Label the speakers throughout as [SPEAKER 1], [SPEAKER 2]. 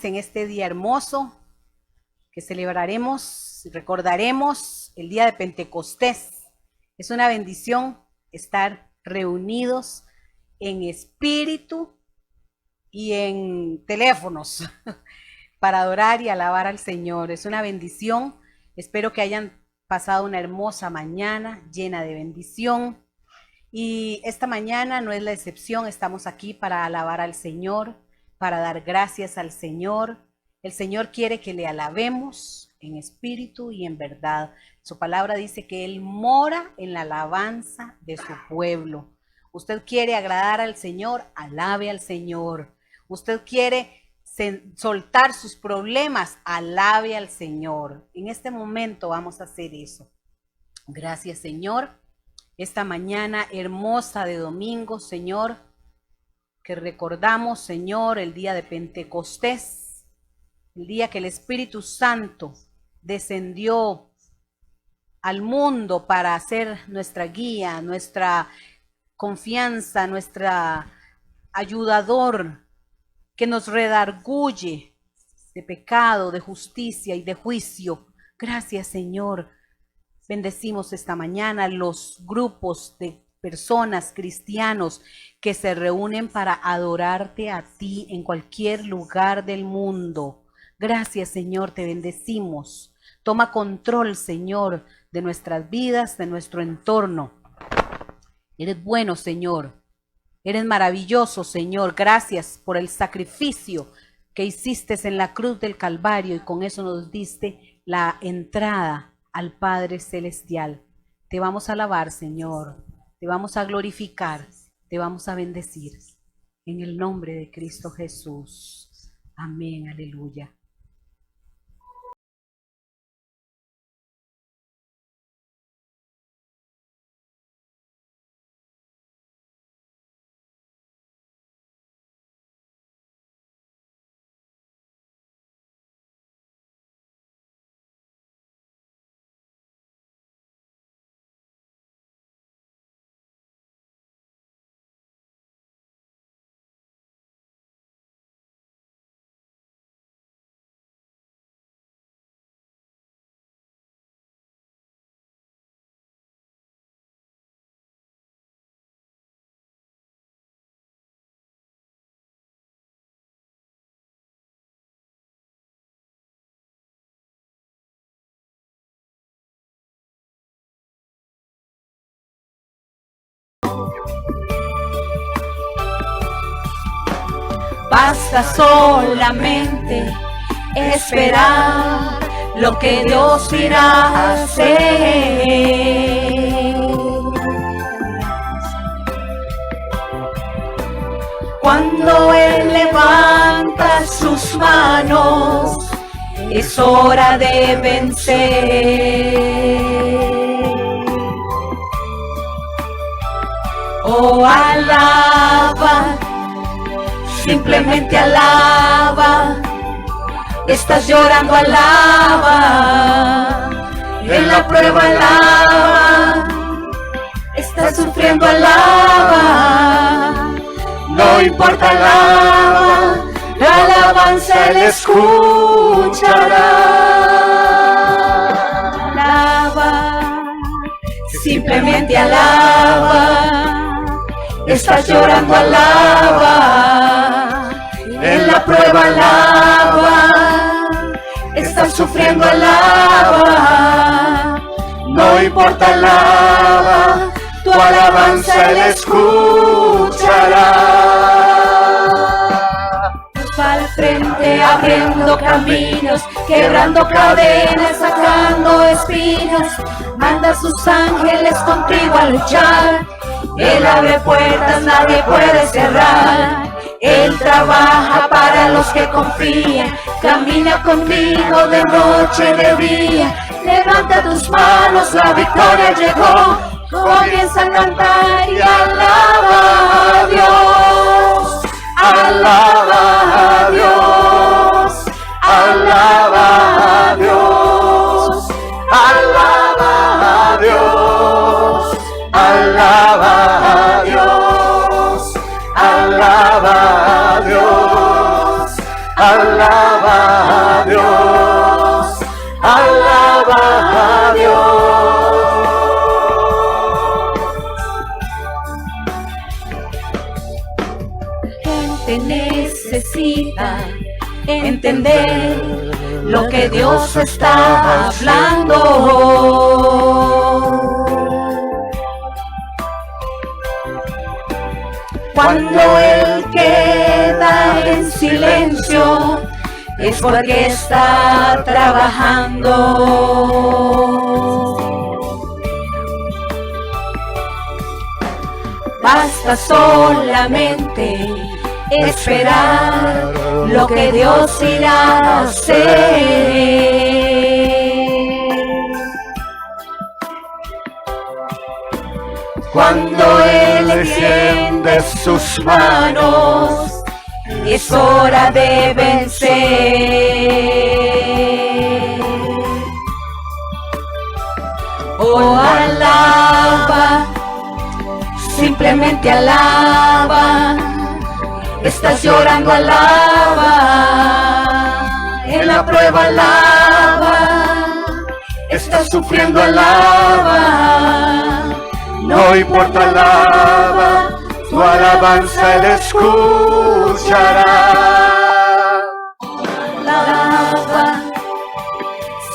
[SPEAKER 1] En este día hermoso que celebraremos, recordaremos el día de Pentecostés. Es una bendición estar reunidos en espíritu y en teléfonos para adorar y alabar al Señor. Es una bendición. Espero que hayan pasado una hermosa mañana llena de bendición. Y esta mañana no es la excepción. Estamos aquí para alabar al Señor, para dar gracias al Señor. El Señor quiere que le alabemos en espíritu y en verdad. Su palabra dice que Él mora en la alabanza de su pueblo. Usted quiere agradar al Señor, alabe al Señor. Usted quiere soltar sus problemas, alabe al Señor. En este momento vamos a hacer eso. Gracias, Señor. Esta mañana hermosa de domingo, Señor, que recordamos, Señor, el día de Pentecostés, el día que el Espíritu Santo descendió al mundo para ser nuestra guía, nuestra confianza, nuestra ayudador, que nos redarguye de pecado, de justicia y de juicio. Gracias, Señor. Bendecimos esta mañana los grupos de personas, cristianos, que se reúnen para adorarte a ti en cualquier lugar del mundo. Gracias, Señor, te bendecimos. Toma control, Señor, de nuestras vidas, de nuestro entorno. Eres bueno, Señor. Eres maravilloso, Señor. Gracias por el sacrificio que hiciste en la cruz del Calvario y con eso nos diste la entrada al Padre Celestial. Te vamos a alabar, Señor. Te vamos a glorificar, te vamos a bendecir. En el nombre de Cristo Jesús. Amén, aleluya.
[SPEAKER 2] Basta solamente esperar lo que Dios irá a hacer. Cuando Él levanta sus manos, es hora de vencer. Oh, alaba. Simplemente alaba, estás llorando, alaba, en la prueba alaba, estás sufriendo, alaba, no importa, alaba, la alabanza Él escuchará. Alaba, simplemente alaba. Estás llorando, alaba, en la prueba alaba, estás sufriendo, alaba, no importa, alaba, tu alabanza Él escuchará. Va al frente abriendo caminos, quebrando cadenas, sacando espinas, manda a sus ángeles contigo a luchar. Él abre puertas, nadie puede cerrar. Él trabaja para los que confían. Camina conmigo de noche, de día. Levanta tus manos, la victoria llegó. Comienza a cantar y alabar. que necesita entender lo que Dios está hablando. Cuando Él queda en silencio, es porque está trabajando. Basta solamente esperar lo que Dios irá a hacer. Cuando Él extiende sus manos, es hora de vencer. Oh, alaba, simplemente alaba. Estás llorando, alaba. En la prueba, alaba. Estás sufriendo, alaba. No importa, alaba. Tu alabanza Él escuchará. Alaba,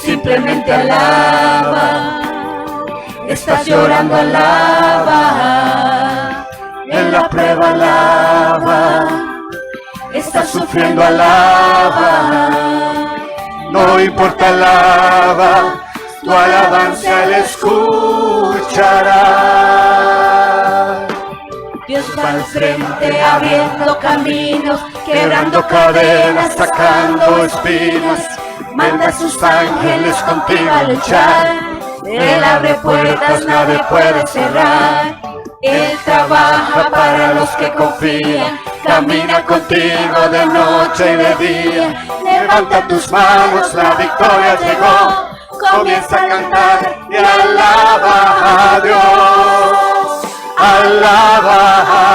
[SPEAKER 2] simplemente alaba. Estás llorando, alaba. En la prueba, alaba. Estás sufriendo, alaba. No importa, alaba. Tu alabanza Él escuchará. Dios va al frente abriendo caminos, quebrando cadenas, sacando espinas. Manda a sus ángeles contigo a luchar. Él abre puertas, nadie puede cerrar. Él trabaja para los que confían. Camina contigo de noche y de día. Levanta tus manos, la victoria llegó. Comienza a cantar y alaba a Dios. Alaba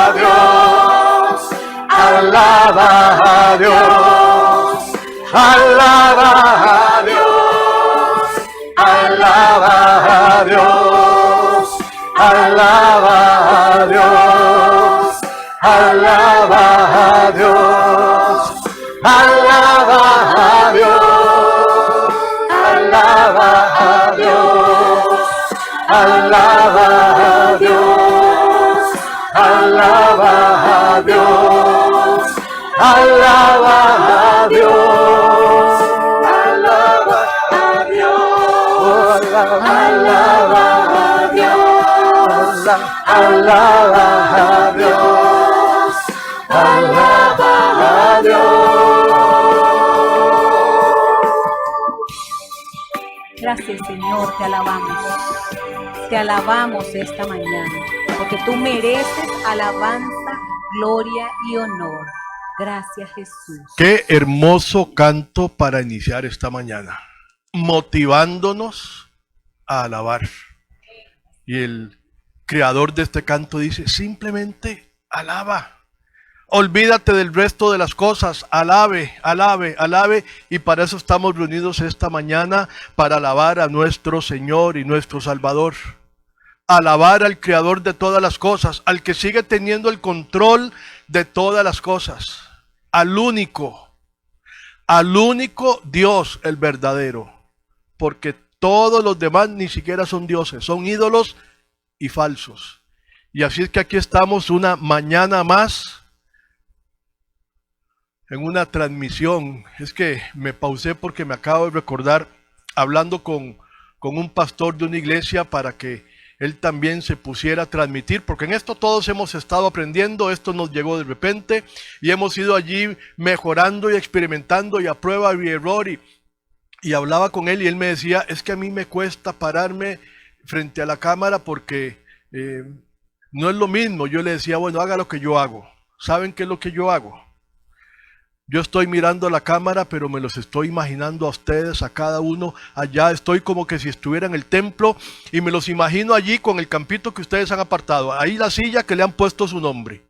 [SPEAKER 2] a Dios. Alaba a Dios. Alaba a Dios. Alaba a Dios. Alaba a Dios. Alaba a Dios. Alaba a Dios. Alaba a Dios. Alaba a Dios. Alaba a Dios. Alaba a Dios. Alaba a Dios. Alaba a Dios. Alaba a Dios. Alaba a Dios.
[SPEAKER 1] Gracias, Señor, te alabamos. Te alabamos esta mañana, porque tú mereces alabanza, gloria y honor. Gracias, Jesús.
[SPEAKER 3] Qué hermoso canto para iniciar esta mañana, motivándonos a alabar. Y el creador de este canto dice, simplemente alaba. Olvídate del resto de las cosas, alabe, alabe, alabe. Y para eso estamos reunidos esta mañana, para alabar a nuestro Señor y nuestro Salvador. Alabar al creador de todas las cosas, al que sigue teniendo el control de todas las cosas. Al único Dios, el verdadero. Porque todos los demás ni siquiera son dioses, son ídolos y falsos. Y así es que aquí estamos una mañana más en una transmisión. Es que me pausé porque me acabo de recordar hablando con un pastor de una iglesia para que él también se pusiera a transmitir, porque en esto todos hemos estado aprendiendo, esto nos llegó de repente y hemos ido allí mejorando y experimentando y a prueba y error y hablaba con él y él me decía, es que a mí me cuesta pararme frente a la cámara porque no es lo mismo. Yo le decía, bueno, haga lo que yo hago. ¿Saben qué es lo que yo hago? Yo estoy mirando la cámara, pero me los estoy imaginando a ustedes, a cada uno allá. Estoy como que si estuviera en el templo y me los imagino allí con el campito que ustedes han apartado. Ahí la silla que le han puesto su nombre.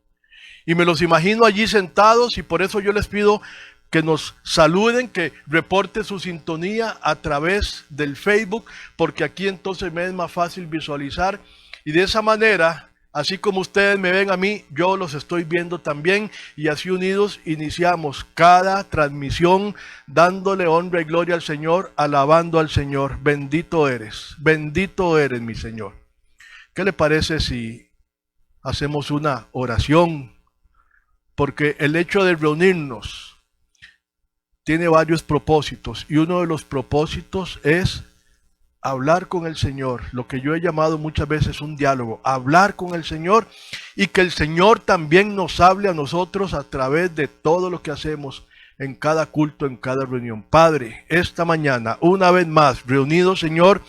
[SPEAKER 3] Y me los imagino allí sentados y por eso yo les pido que nos saluden, que reporte su sintonía a través del Facebook, porque aquí entonces me es más fácil visualizar. Y de esa manera, Así como ustedes me ven a mí, yo los estoy viendo también, y así unidos iniciamos cada transmisión dándole honra y gloria al Señor, alabando al Señor. Bendito eres mi Señor. ¿Qué le parece si hacemos una oración? Porque el hecho de reunirnos tiene varios propósitos, y uno de los propósitos es hablar con el Señor, lo que yo he llamado muchas veces un diálogo, hablar con el Señor, y que el Señor también nos hable a nosotros a través de todo lo que hacemos en cada culto, en cada reunión. Padre, esta mañana, una vez más, reunidos, Señor,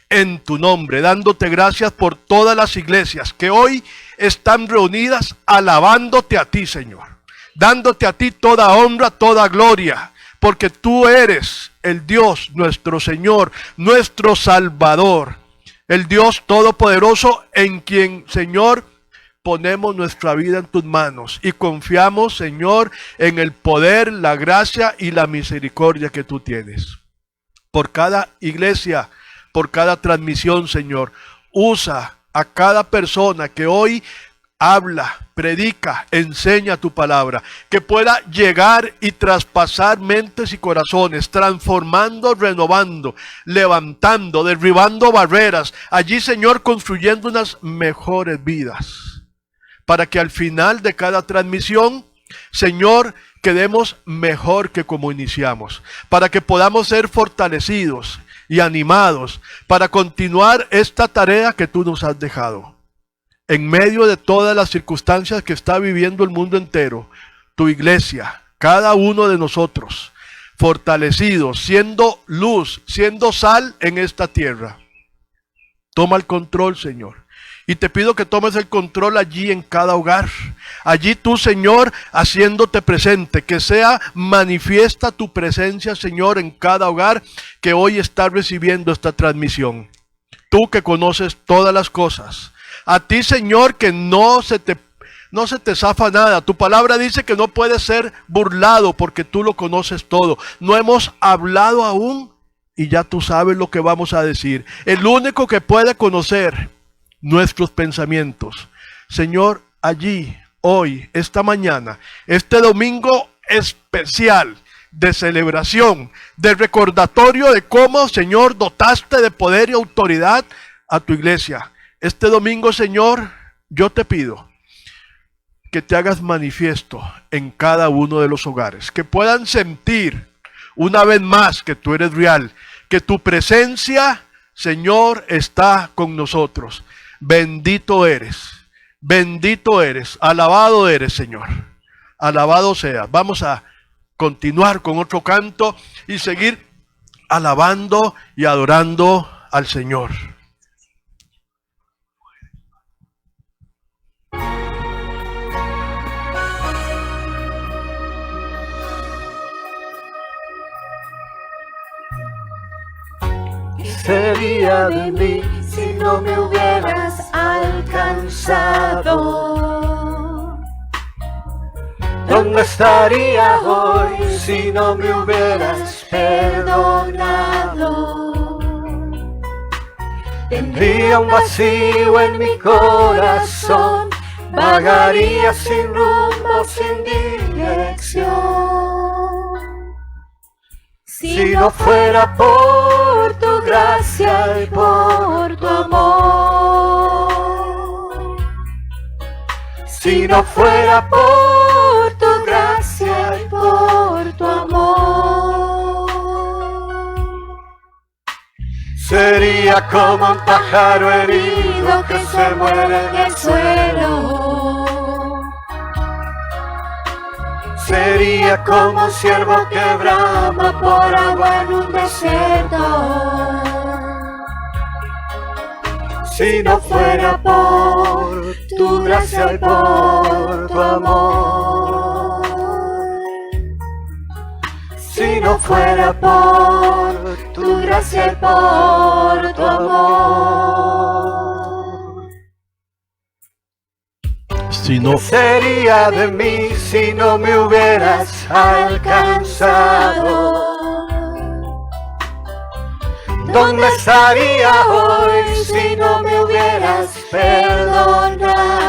[SPEAKER 3] en tu nombre, dándote gracias por todas las iglesias que hoy están reunidas alabándote a ti, Señor, dándote a ti toda honra, toda gloria, porque tú eres el Dios, nuestro Señor, nuestro Salvador, el Dios Todopoderoso en quien, Señor, ponemos nuestra vida en tus manos y confiamos, Señor, en el poder, la gracia y la misericordia que tú tienes. Por cada iglesia, por cada transmisión, Señor, usa a cada persona que hoy habla, predica, enseña tu palabra, que pueda llegar y traspasar mentes y corazones, transformando, renovando, levantando, derribando barreras, allí, Señor, construyendo unas mejores vidas, para que al final de cada transmisión, Señor, quedemos mejor que como iniciamos, para que podamos ser fortalecidos y animados para continuar esta tarea que tú nos has dejado. En medio de todas las circunstancias que está viviendo el mundo entero, tu iglesia, cada uno de nosotros, fortalecidos, siendo luz, siendo sal en esta tierra. Toma el control, Señor. Y te pido que tomes el control allí en cada hogar. Allí tú, Señor, haciéndote presente, que sea manifiesta tu presencia, Señor, en cada hogar que hoy está recibiendo esta transmisión. Tú que conoces todas las cosas. A ti, Señor, que no se te zafa nada. Tu palabra dice que no puede ser burlado porque tú lo conoces todo. No hemos hablado aún y ya tú sabes lo que vamos a decir. El único que puede conocer nuestros pensamientos, Señor, allí, hoy, esta mañana, este domingo especial de celebración, de recordatorio de cómo, Señor, dotaste de poder y autoridad a tu iglesia. Este domingo, Señor, yo te pido que te hagas manifiesto en cada uno de los hogares, que puedan sentir una vez más que tú eres real, que tu presencia, Señor, está con nosotros. Bendito eres, alabado eres, Señor, alabado sea. Vamos a continuar con otro canto y seguir alabando y adorando al Señor.
[SPEAKER 2] ¿Qué sería de mí si no me hubieras alcanzado? ¿Dónde estaría hoy si no me hubieras perdonado? Tendría un vacío en mi corazón, vagaría sin rumbo, sin dirección. Si no fuera por tu gracia y por tu amor, si no fuera por tu gracia y por tu amor, sería como un pájaro herido que se muere en el suelo. Sería como un ciervo que brama por agua en un desierto. Si no fuera por tu gracia y por tu amor, si no fuera por tu gracia y por tu amor,
[SPEAKER 3] si no,
[SPEAKER 2] ¿qué sería de mí si no me hubieras alcanzado? ¿Dónde estaría hoy si no me hubieras perdonado?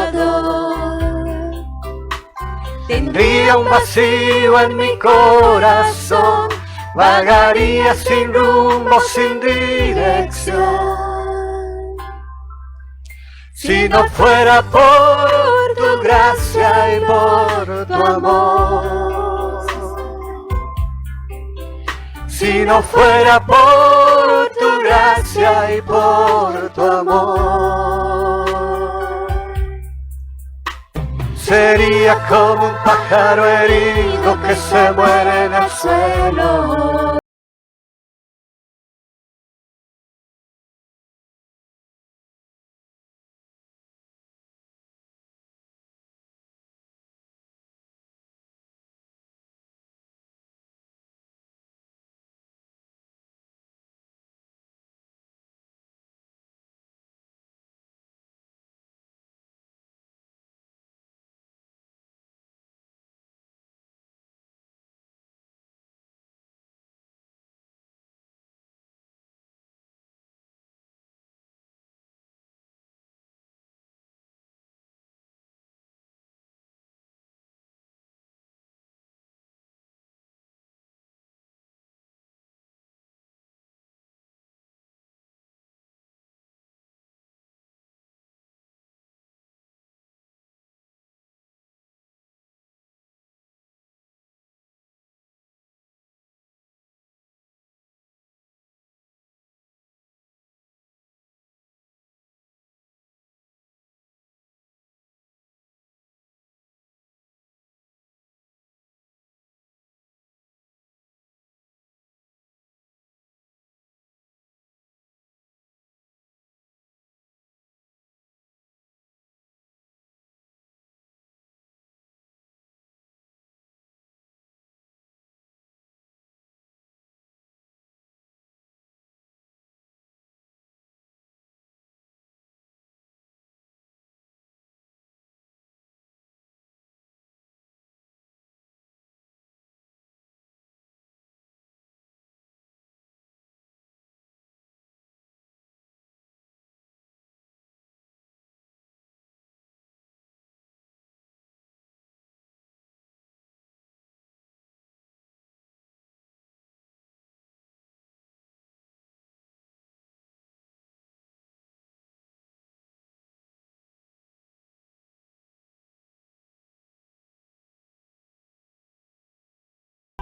[SPEAKER 4] tendría un vacío en mi corazón, vagaría sin rumbo, sin dirección. Si no fuera por tu gracia y por tu amor, si no fuera por tu gracia y por tu amor, sería como un pájaro herido que se muere en el suelo.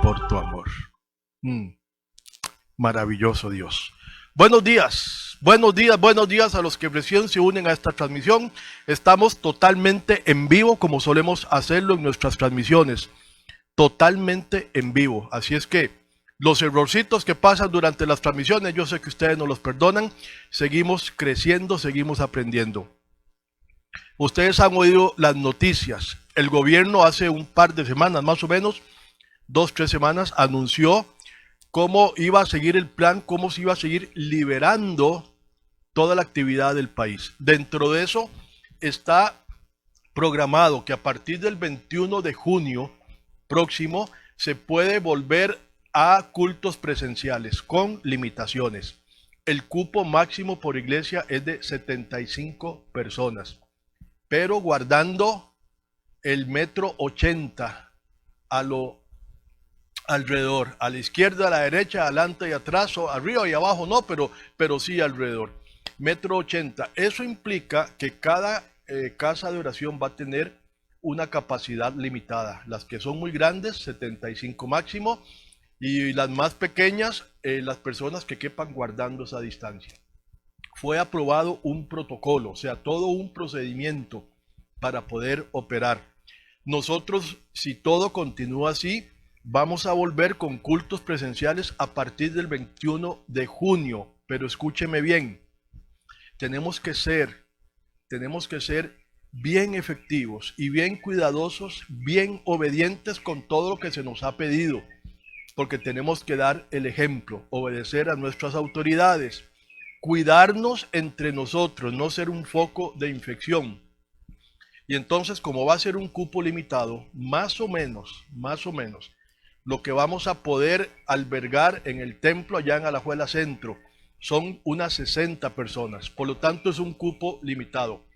[SPEAKER 3] Por tu amor. Maravilloso Dios. Buenos días a los que recién se unen a esta transmisión. Estamos totalmente en vivo, como solemos hacerlo en nuestras transmisiones. Totalmente en vivo. Así es que los errorcitos que pasan durante las transmisiones, yo sé que ustedes nos los perdonan. Seguimos creciendo, seguimos aprendiendo. Ustedes han oído las noticias. El gobierno hace un par de semanas, más o menos, 2-3 semanas, anunció cómo iba a seguir el plan, cómo se iba a seguir liberando toda la actividad del país. Dentro de eso está programado que a partir del 21 de junio próximo se puede volver a cultos presenciales con limitaciones. El cupo máximo por iglesia es de 75 personas, pero guardando el 1,80 m a lo alrededor, a la izquierda, a la derecha, adelante y atrás, o arriba y abajo no, pero sí alrededor. 1,80 m. Eso implica que cada casa de oración va a tener una capacidad limitada. Las que son muy grandes, 75 máximo, y las más pequeñas, las personas que quepan guardando esa distancia. Fue aprobado un protocolo, o sea, todo un procedimiento para poder operar. Nosotros, si todo continúa así, vamos a volver con cultos presenciales a partir del 21 de junio. Pero escúcheme bien, tenemos que ser bien efectivos y bien cuidadosos, bien obedientes con todo lo que se nos ha pedido, porque tenemos que dar el ejemplo, obedecer a nuestras autoridades, cuidarnos entre nosotros, no ser un foco de infección. Y entonces, como va a ser un cupo limitado, más o menos, lo que vamos a poder albergar en el templo allá en Alajuela Centro son unas 60 personas. Por lo tanto, es un cupo limitado.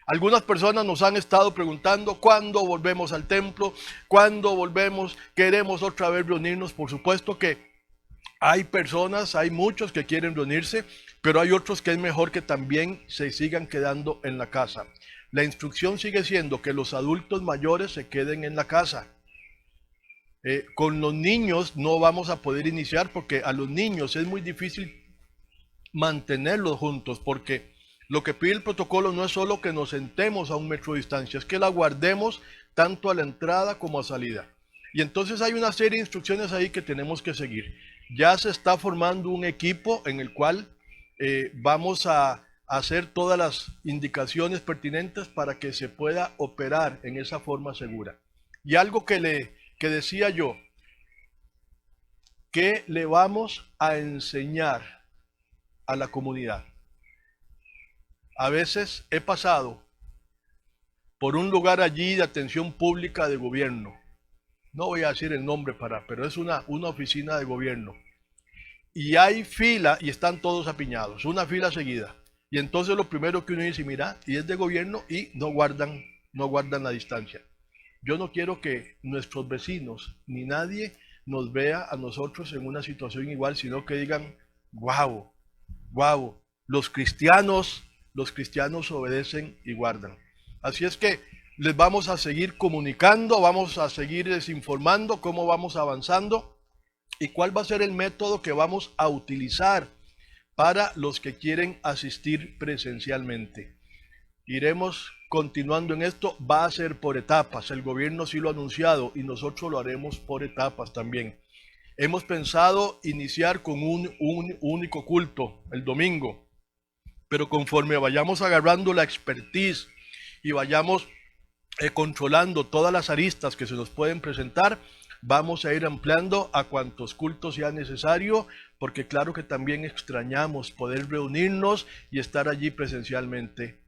[SPEAKER 3] Algunas personas nos han estado preguntando cuándo volvemos al templo, cuándo volvemos, queremos otra vez reunirnos. Por supuesto que hay personas, hay muchos que quieren reunirse, pero hay otros que es mejor que también se sigan quedando en la casa. La instrucción sigue siendo que los adultos mayores se queden en la casa. Con los niños no vamos a poder iniciar porque a los niños es muy difícil mantenerlos juntos, porque lo que pide el protocolo no es solo que nos sentemos a 1 metro de distancia, es que la guardemos tanto a la entrada como a salida. Y entonces hay una serie de instrucciones ahí que tenemos que seguir. Ya se está formando un equipo en el cual vamos a hacer todas las indicaciones pertinentes para que se pueda operar en esa forma segura. Y algo que decía yo, ¿qué le vamos a enseñar a la comunidad? A veces he pasado por un lugar allí de atención pública de gobierno. No voy a decir el nombre pero es una oficina de gobierno. Y hay fila y están todos apiñados, una fila seguida. Y entonces lo primero que uno dice, mira, y es de gobierno y no guardan la distancia. Yo no quiero que nuestros vecinos ni nadie nos vea a nosotros en una situación igual, sino que digan, wow, los cristianos obedecen y guardan. Así es que les vamos a seguir comunicando, vamos a seguir desinformando cómo vamos avanzando y cuál va a ser el método que vamos a utilizar para los que quieren asistir presencialmente. Iremos continuando en esto, va a ser por etapas, el gobierno sí lo ha anunciado y nosotros lo haremos por etapas también. Hemos pensado iniciar con un único culto el domingo, pero conforme vayamos agarrando la expertise y vayamos controlando todas las aristas que se nos pueden presentar, vamos a ir ampliando a cuantos cultos sea necesario, porque claro que también extrañamos poder reunirnos y estar allí presencialmente,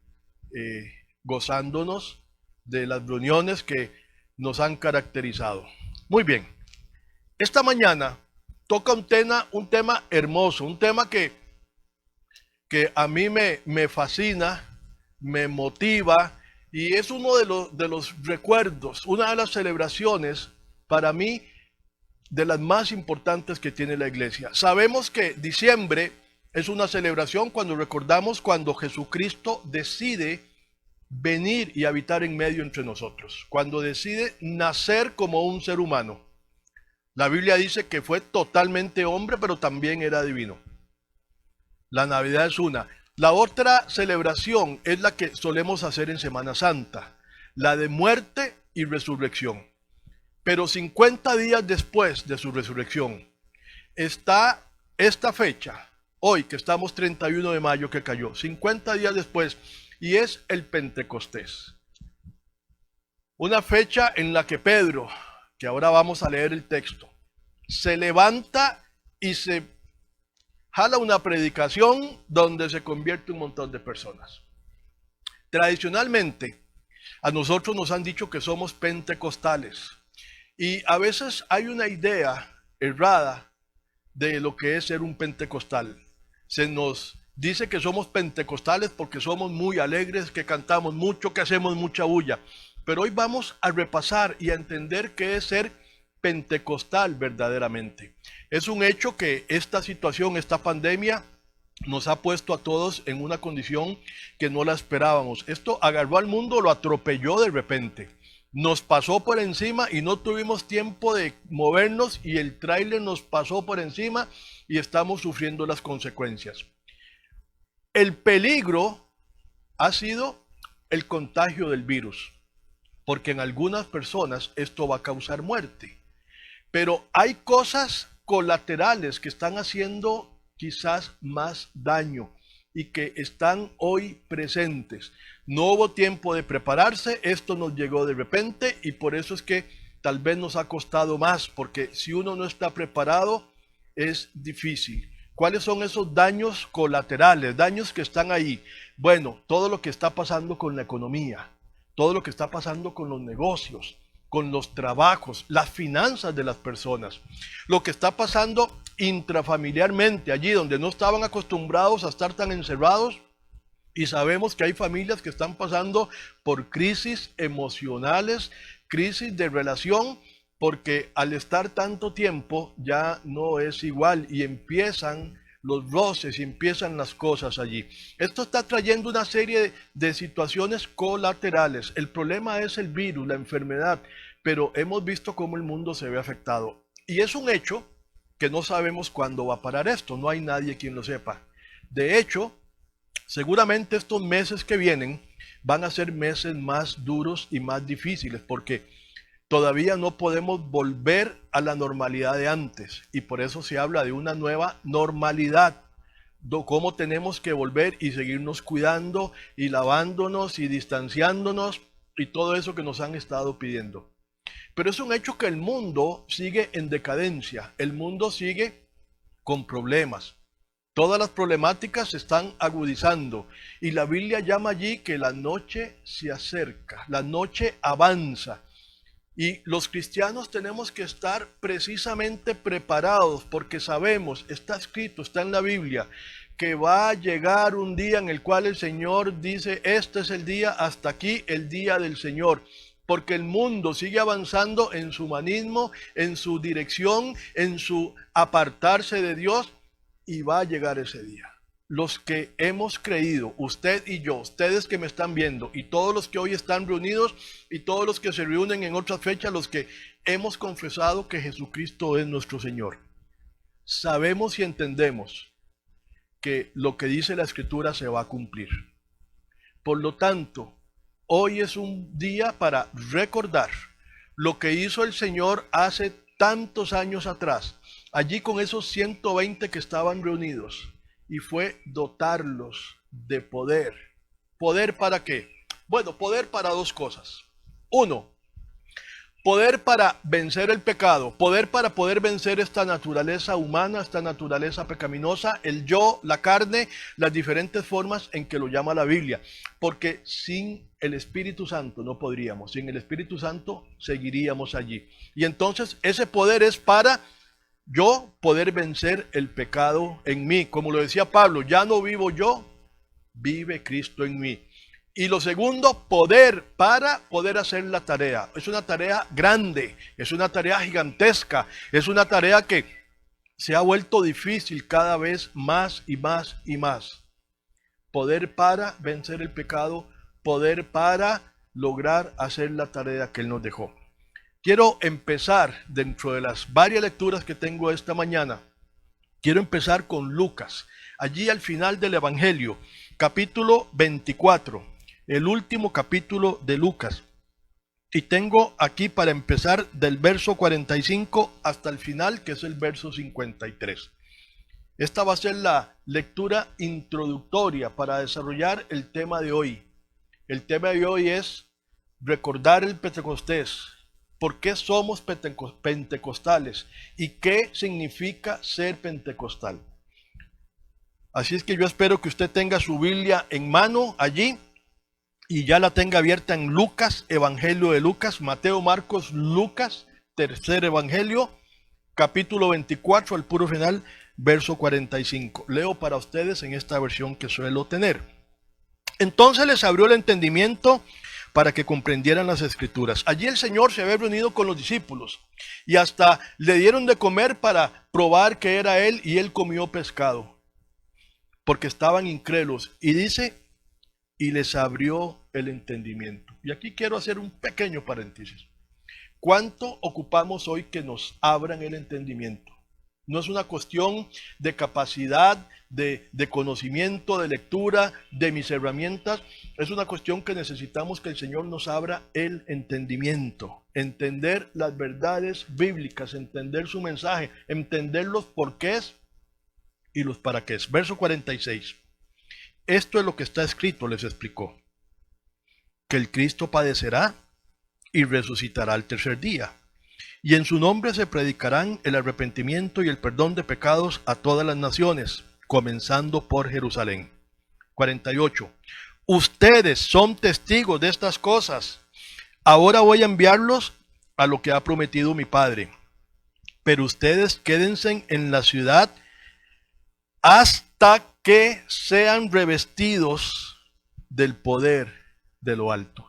[SPEAKER 3] gozándonos de las reuniones que nos han caracterizado. Muy bien, esta mañana toca un tema hermoso, un tema que a mí me fascina, me motiva y es uno de los recuerdos, una de las celebraciones para mí de las más importantes que tiene la iglesia. Sabemos que diciembre es una celebración cuando recordamos cuando Jesucristo decide venir y habitar en medio entre nosotros, cuando decide nacer como un ser humano. La Biblia dice que fue totalmente hombre, pero también era divino. La Navidad es una. La otra celebración es la que solemos hacer en Semana Santa, la de muerte y resurrección. Pero 50 días después de su resurrección está esta fecha, hoy que estamos 31 de mayo que cayó, 50 días después, y es el Pentecostés. Una fecha en la que Pedro, que ahora vamos a leer el texto, se levanta y se jala una predicación donde se convierte un montón de personas. Tradicionalmente, a nosotros nos han dicho que somos pentecostales. Y a veces hay una idea errada de lo que es ser un pentecostal. Se nos dice que somos pentecostales porque somos muy alegres, que cantamos mucho, que hacemos mucha bulla. Pero hoy vamos a repasar y a entender qué es ser pentecostal verdaderamente. Es un hecho que esta situación, esta pandemia, nos ha puesto a todos en una condición que no la esperábamos. Esto agarró al mundo, lo atropelló de repente. Nos pasó por encima y no tuvimos tiempo de movernos y el tráiler nos pasó por encima y estamos sufriendo las consecuencias. El peligro ha sido el contagio del virus, porque en algunas personas esto va a causar muerte. Pero hay cosas colaterales que están haciendo quizás más daño y que están hoy presentes. No hubo tiempo de prepararse, esto nos llegó de repente y por eso es que tal vez nos ha costado más, porque si uno no está preparado es difícil. ¿Cuáles son esos daños colaterales, daños que están ahí? Bueno, todo lo que está pasando con la economía, todo lo que está pasando con los negocios, con los trabajos, las finanzas de las personas, lo que está pasando intrafamiliarmente, allí donde no estaban acostumbrados a estar tan encerrados, Y sabemos que hay familias que están pasando por crisis emocionales, crisis de relación, porque al estar tanto tiempo ya no es igual y empiezan los roces y empiezan las cosas allí. Esto está trayendo una serie de situaciones colaterales. El problema es el virus, la enfermedad, pero hemos visto cómo el mundo se ve afectado. Y es un hecho que no sabemos cuándo va a parar esto, no hay nadie quien lo sepa. De hecho, seguramente estos meses que vienen van a ser meses más duros y más difíciles, porque todavía no podemos volver a la normalidad de antes, y por eso se habla de una nueva normalidad, cómo tenemos que volver y seguirnos cuidando y lavándonos y distanciándonos y todo eso que nos han estado pidiendo. Pero es un hecho que el mundo sigue en decadencia, el mundo sigue con problemas. Todas las problemáticas se están agudizando y la Biblia llama allí que la noche se acerca, la noche avanza. Y los cristianos tenemos que estar precisamente preparados porque sabemos, está escrito, está en la Biblia, que va a llegar un día en el cual el Señor dice, este es el día, hasta aquí el día del Señor. Porque el mundo sigue avanzando en su humanismo, en su dirección, en su apartarse de Dios, y va a llegar ese día. Los que hemos creído, usted y yo, ustedes que me están viendo, y todos los que hoy están reunidos, y todos los que se reúnen en otras fechas, los que hemos confesado que Jesucristo es nuestro Señor, sabemos y entendemos que lo que dice la Escritura se va a cumplir. Por lo tanto, hoy es un día para recordar lo que hizo el Señor hace tantos años atrás, allí con esos 120 que estaban reunidos, y fue dotarlos de poder. ¿Poder para qué? Bueno, poder para dos cosas. Uno, poder para vencer el pecado, poder para poder vencer esta naturaleza humana, esta naturaleza pecaminosa, el yo, la carne, las diferentes formas en que lo llama la Biblia. Porque sin el Espíritu Santo no podríamos, sin el Espíritu Santo seguiríamos allí. Y entonces ese poder es para yo poder vencer el pecado en mí. Como lo decía Pablo, ya no vivo yo, vive Cristo en mí. Y lo segundo, poder para poder hacer la tarea. Es una tarea grande, es una tarea gigantesca, es una tarea que se ha vuelto difícil cada vez más y más y más. Poder para vencer el pecado, poder para lograr hacer la tarea que Él nos dejó. Quiero empezar, dentro de las varias lecturas que tengo esta mañana, quiero empezar con Lucas. Allí al final del Evangelio, capítulo 24, el último capítulo de Lucas. Y tengo aquí para empezar del verso 45 hasta el final, que es el verso 53. Esta va a ser la lectura introductoria para desarrollar el tema de hoy. El tema de hoy es recordar el Pentecostés. ¿Por qué somos pentecostales? ¿Y qué significa ser pentecostal? Así es que yo espero que usted tenga su Biblia en mano allí y ya la tenga abierta en Lucas, Evangelio de Lucas, Mateo, Marcos, Lucas, tercer Evangelio, capítulo 24 al puro final, verso 45. Leo para ustedes en esta versión que suelo tener. Entonces les abrió el entendimiento para que comprendieran las Escrituras. Allí el Señor se había reunido con los discípulos y hasta le dieron de comer para probar que era Él, y Él comió pescado porque estaban incrédulos. Y dice, y les abrió el entendimiento. Y aquí quiero hacer un pequeño paréntesis. ¿Cuánto ocupamos hoy que nos abran el entendimiento? No es una cuestión de capacidad, de conocimiento, de lectura, de mis herramientas. Es una cuestión que necesitamos que el Señor nos abra el entendimiento. Entender las verdades bíblicas, entender su mensaje, entender los porqués y los para qué. Verso 46. Esto es lo que está escrito, les explicó. Que el Cristo padecerá y resucitará al tercer día. Y en su nombre se predicarán el arrepentimiento y el perdón de pecados a todas las naciones, comenzando por Jerusalén. 48. Ustedes son testigos de estas cosas. Ahora voy a enviarlos a lo que ha prometido mi Padre. Pero ustedes quédense en la ciudad hasta que sean revestidos del poder de lo alto.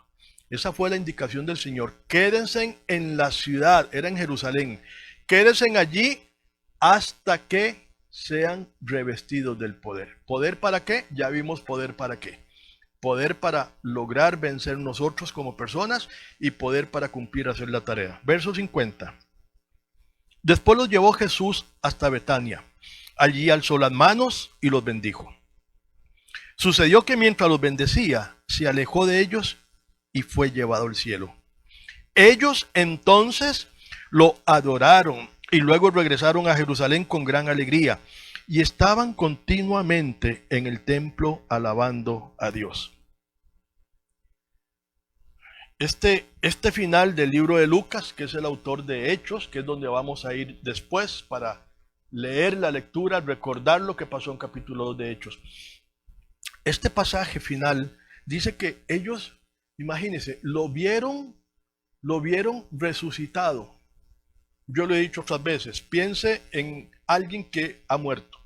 [SPEAKER 3] Esa fue la indicación del Señor. Quédense en la ciudad, era en Jerusalén. Quédense allí hasta que sean revestidos del poder. ¿Poder para qué? Ya vimos poder para qué. Poder para lograr vencer nosotros como personas y poder para cumplir, hacer la tarea. Verso 50. Después los llevó Jesús hasta Betania. Allí alzó las manos y los bendijo. Sucedió que mientras los bendecía, se alejó de ellos y fue llevado al cielo. Ellos entonces lo adoraron y luego regresaron a Jerusalén con gran alegría y estaban continuamente en el templo alabando a Dios. Este final del libro de Lucas, que es el autor de Hechos, que es donde vamos a ir después para leer la lectura, recordar lo que pasó en capítulo 2 de Hechos. Este pasaje final dice que ellos, imagínense, lo vieron resucitado. Yo lo he dicho otras veces, piense en alguien que ha muerto.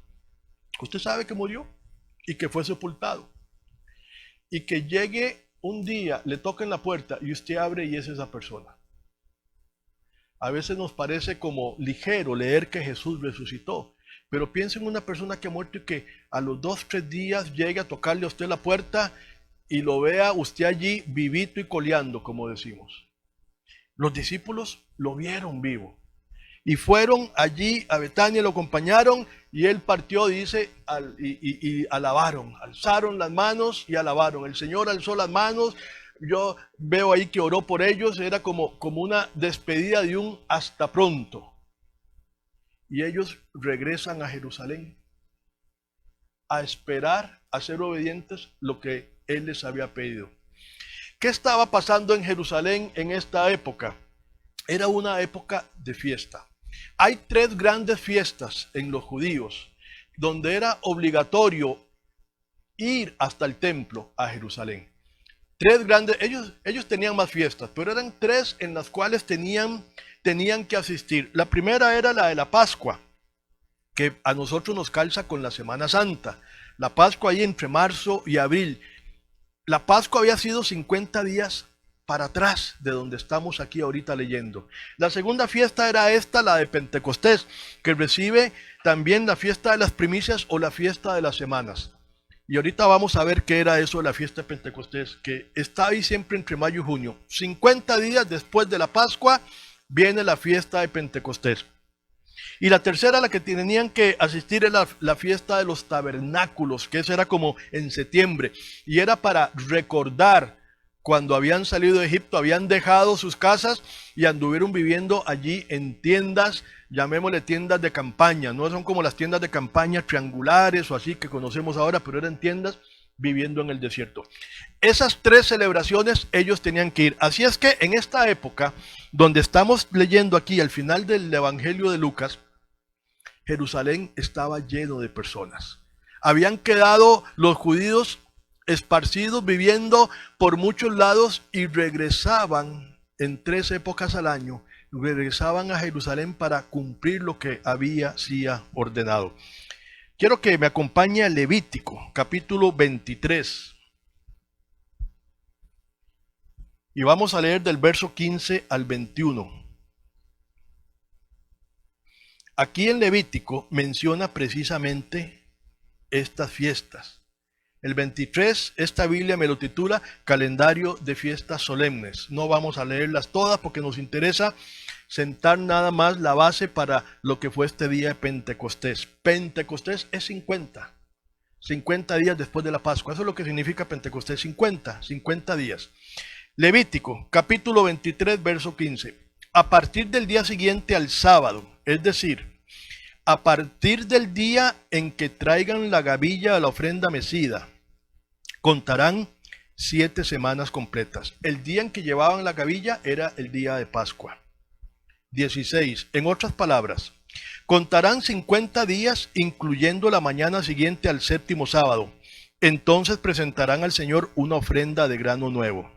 [SPEAKER 3] Usted sabe que murió y que fue sepultado. Y que llegue un día, le toquen la puerta y usted abre y es esa persona. A veces nos parece como ligero leer que Jesús resucitó. Pero piensa en una persona que ha muerto y que a los 2-3 días llegue a tocarle a usted la puerta y lo vea usted allí vivito y coleando, como decimos. Los discípulos lo vieron vivo y fueron allí a Betania, lo acompañaron y él partió, dice, y alabaron, alzaron las manos y alabaron. El Señor alzó las manos, yo veo ahí que oró por ellos, era como una despedida de un hasta pronto. Y ellos regresan a Jerusalén a esperar, a ser obedientes lo que Él les había pedido. ¿Qué estaba pasando en Jerusalén en esta época? Era una época de fiesta. Hay 3 grandes fiestas en los judíos, donde era obligatorio ir hasta el templo a Jerusalén. 3 grandes, ellos tenían más fiestas, pero eran 3 en las cuales tenían que asistir. La primera era la de la Pascua, que a nosotros nos calza con la Semana Santa. La Pascua ahí entre marzo y abril. La Pascua había sido 50 días para atrás de donde estamos aquí ahorita leyendo. La segunda fiesta era esta, la de Pentecostés, que recibe también la fiesta de las primicias o la fiesta de las semanas. Y ahorita vamos a ver qué era eso de la fiesta de Pentecostés, que está ahí siempre entre mayo y junio. 50 días después de la Pascua viene la fiesta de Pentecostés. Y la tercera, la que tenían que asistir, es la fiesta de los tabernáculos, que eso era como en septiembre. Y era para recordar cuando habían salido de Egipto, habían dejado sus casas y anduvieron viviendo allí en tiendas, llamémosle tiendas de campaña. No son como las tiendas de campaña triangulares o así que conocemos ahora, pero eran tiendas viviendo en el desierto. Esas 3 celebraciones ellos tenían que ir. Así es que en esta época, donde estamos leyendo aquí al final del Evangelio de Lucas, Jerusalén estaba lleno de personas. Habían quedado los judíos esparcidos, viviendo por muchos lados y regresaban en 3 épocas al año, regresaban a Jerusalén para cumplir lo que había sido ordenado. Quiero que me acompañe a Levítico, capítulo 23. Y vamos a leer del verso 15 al 21. Aquí en Levítico menciona precisamente estas fiestas. El 23, esta Biblia me lo titula Calendario de Fiestas Solemnes. No vamos a leerlas todas porque nos interesa sentar nada más la base para lo que fue este día de Pentecostés. Pentecostés es 50 días después de la Pascua. Eso es lo que significa Pentecostés, 50 días. Levítico, capítulo 23, verso 15. A partir del día siguiente al sábado, es decir, a partir del día en que traigan la gavilla a la ofrenda mecida, contarán 7 semanas completas. El día en que llevaban la gavilla era el día de Pascua. 16. En otras palabras, contarán 50 días, incluyendo la mañana siguiente al 7º sábado. Entonces presentarán al Señor una ofrenda de grano nuevo.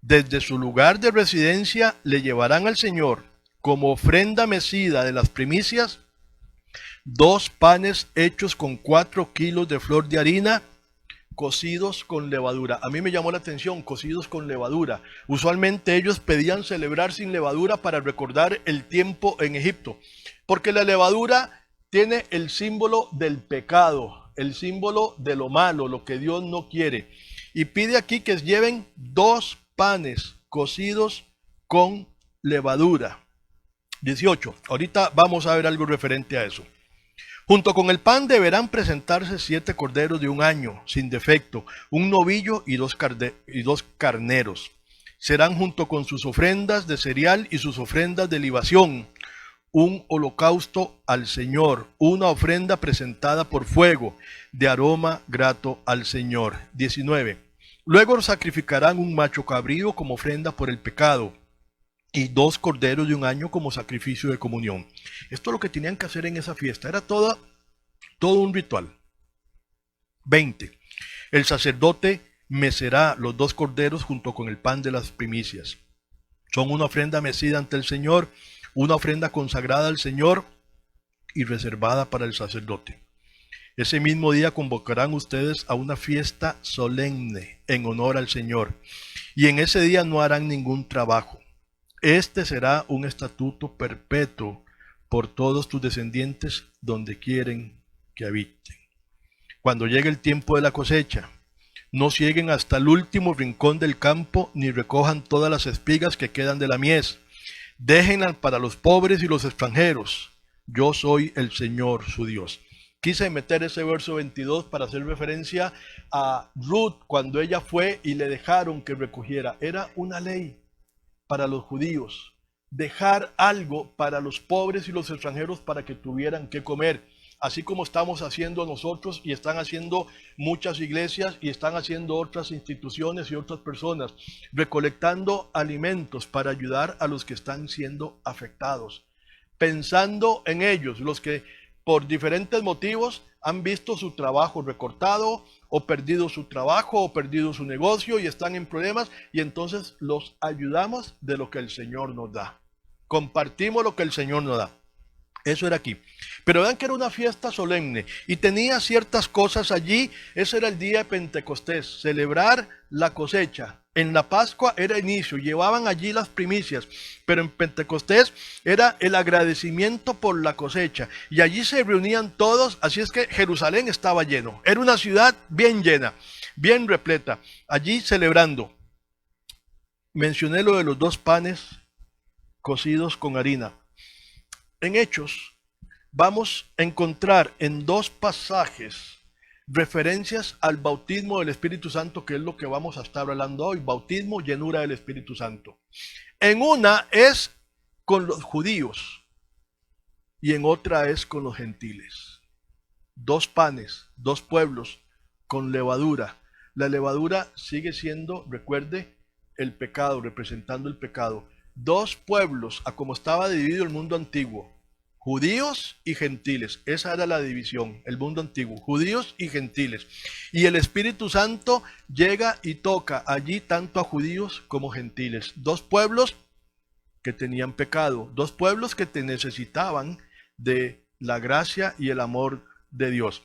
[SPEAKER 3] Desde su lugar de residencia le llevarán al Señor, como ofrenda mecida de las primicias, 2 panes hechos con 4 kilos de flor de harina, cocidos con levadura. A mí me llamó la atención, cocidos con levadura. Usualmente ellos pedían celebrar sin levadura para recordar el tiempo en Egipto, porque la levadura tiene el símbolo del pecado, el símbolo de lo malo, lo que Dios no quiere. Y pide aquí que lleven 2 panes cocidos con levadura. 18. Ahorita vamos a ver algo referente a eso. Junto con el pan deberán presentarse 7 corderos de 1 año, sin defecto, un novillo y 2 carneros. Serán junto con sus ofrendas de cereal y sus ofrendas de libación, un holocausto al Señor, una ofrenda presentada por fuego, de aroma grato al Señor. 19. Luego sacrificarán un macho cabrío como ofrenda por el pecado, y 2 corderos de 1 año como sacrificio de comunión. Esto es lo que tenían que hacer en esa fiesta. Era todo un ritual. 20. El sacerdote mecerá los 2 corderos junto con el pan de las primicias. Son una ofrenda mecida ante el Señor, una ofrenda consagrada al Señor y reservada para el sacerdote. Ese mismo día convocarán ustedes a una fiesta solemne en honor al Señor, y en ese día no harán ningún trabajo. Este será un estatuto perpetuo por todos tus descendientes donde quieren que habiten. Cuando llegue el tiempo de la cosecha, no cieguen hasta el último rincón del campo, ni recojan todas las espigas que quedan de la mies. Déjenlas para los pobres y los extranjeros. Yo soy el Señor su Dios. Quise meter ese verso 22 para hacer referencia a Ruth cuando ella fue y le dejaron que recogiera. Era una ley para los judíos, dejar algo para los pobres y los extranjeros para que tuvieran que comer, así como estamos haciendo nosotros y están haciendo muchas iglesias y están haciendo otras instituciones y otras personas, recolectando alimentos para ayudar a los que están siendo afectados, pensando en ellos, los que por diferentes motivos han visto su trabajo recortado, o perdido su trabajo, o perdido su negocio y están en problemas, y entonces los ayudamos de lo que el Señor nos da. Compartimos lo que el Señor nos da. Eso era aquí. Pero vean que era una fiesta solemne y tenía ciertas cosas allí. Ese era el día de Pentecostés, celebrar la cosecha. En la Pascua era inicio, llevaban allí las primicias, pero en Pentecostés era el agradecimiento por la cosecha. Y allí se reunían todos, así es que Jerusalén estaba lleno. Era una ciudad bien llena, bien repleta, allí celebrando. Mencioné lo de los 2 panes cocidos con harina. En Hechos vamos a encontrar en 2 pasajes referencias al bautismo del Espíritu Santo, que es lo que vamos a estar hablando hoy, bautismo, llenura del Espíritu Santo. En una es con los judíos y en otra es con los gentiles. 2 panes, 2 pueblos con levadura. La levadura sigue siendo, recuerde, el pecado, representando el pecado. 2 pueblos, a como estaba dividido el mundo antiguo, judíos y gentiles. Esa era la división, el mundo antiguo, judíos y gentiles. Y el Espíritu Santo llega y toca allí tanto a judíos como gentiles. 2 pueblos que tenían pecado, 2 pueblos que necesitaban de la gracia y el amor de Dios.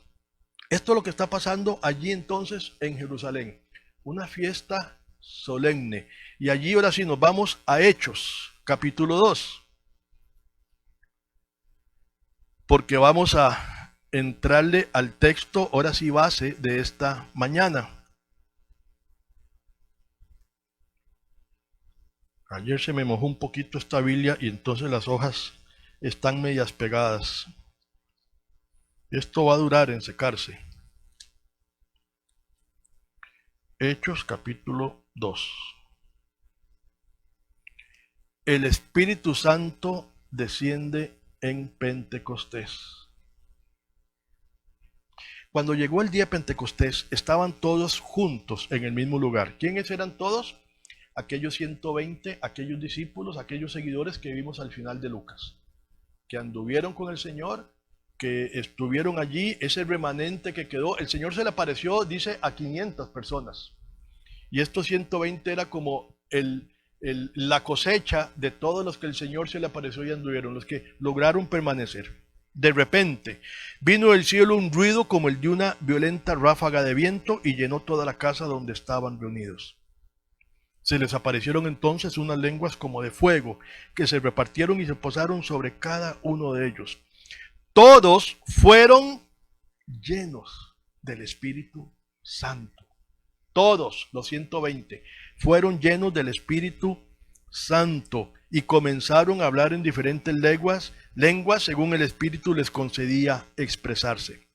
[SPEAKER 3] Esto es lo que está pasando allí entonces en Jerusalén. Una fiesta solemne. Y allí ahora sí nos vamos a Hechos, capítulo 2. Porque vamos a entrarle al texto, ahora sí base de esta mañana. Ayer se me mojó un poquito esta Biblia y entonces las hojas están medias pegadas. Esto va a durar en secarse. Hechos capítulo 2. El Espíritu Santo desciende en Pentecostés. Cuando llegó el día de Pentecostés, estaban todos juntos en el mismo lugar. ¿Quiénes eran todos? Aquellos 120, aquellos discípulos, aquellos seguidores que vimos al final de Lucas, que anduvieron con el Señor, que estuvieron allí, ese remanente que quedó. El Señor se le apareció, dice, a 500 personas. Y estos 120 era como la cosecha de todos los que el Señor se le apareció y anduvieron, los que lograron permanecer. De repente vino del cielo un ruido como el de una violenta ráfaga de viento y llenó toda la casa donde estaban reunidos. Se les aparecieron entonces unas lenguas como de fuego, que se repartieron y se posaron sobre cada uno de ellos. Todos fueron llenos del Espíritu Santo. Todos, los 120, fueron llenos del Espíritu Santo y comenzaron a hablar en diferentes lenguas según el Espíritu les concedía expresarse.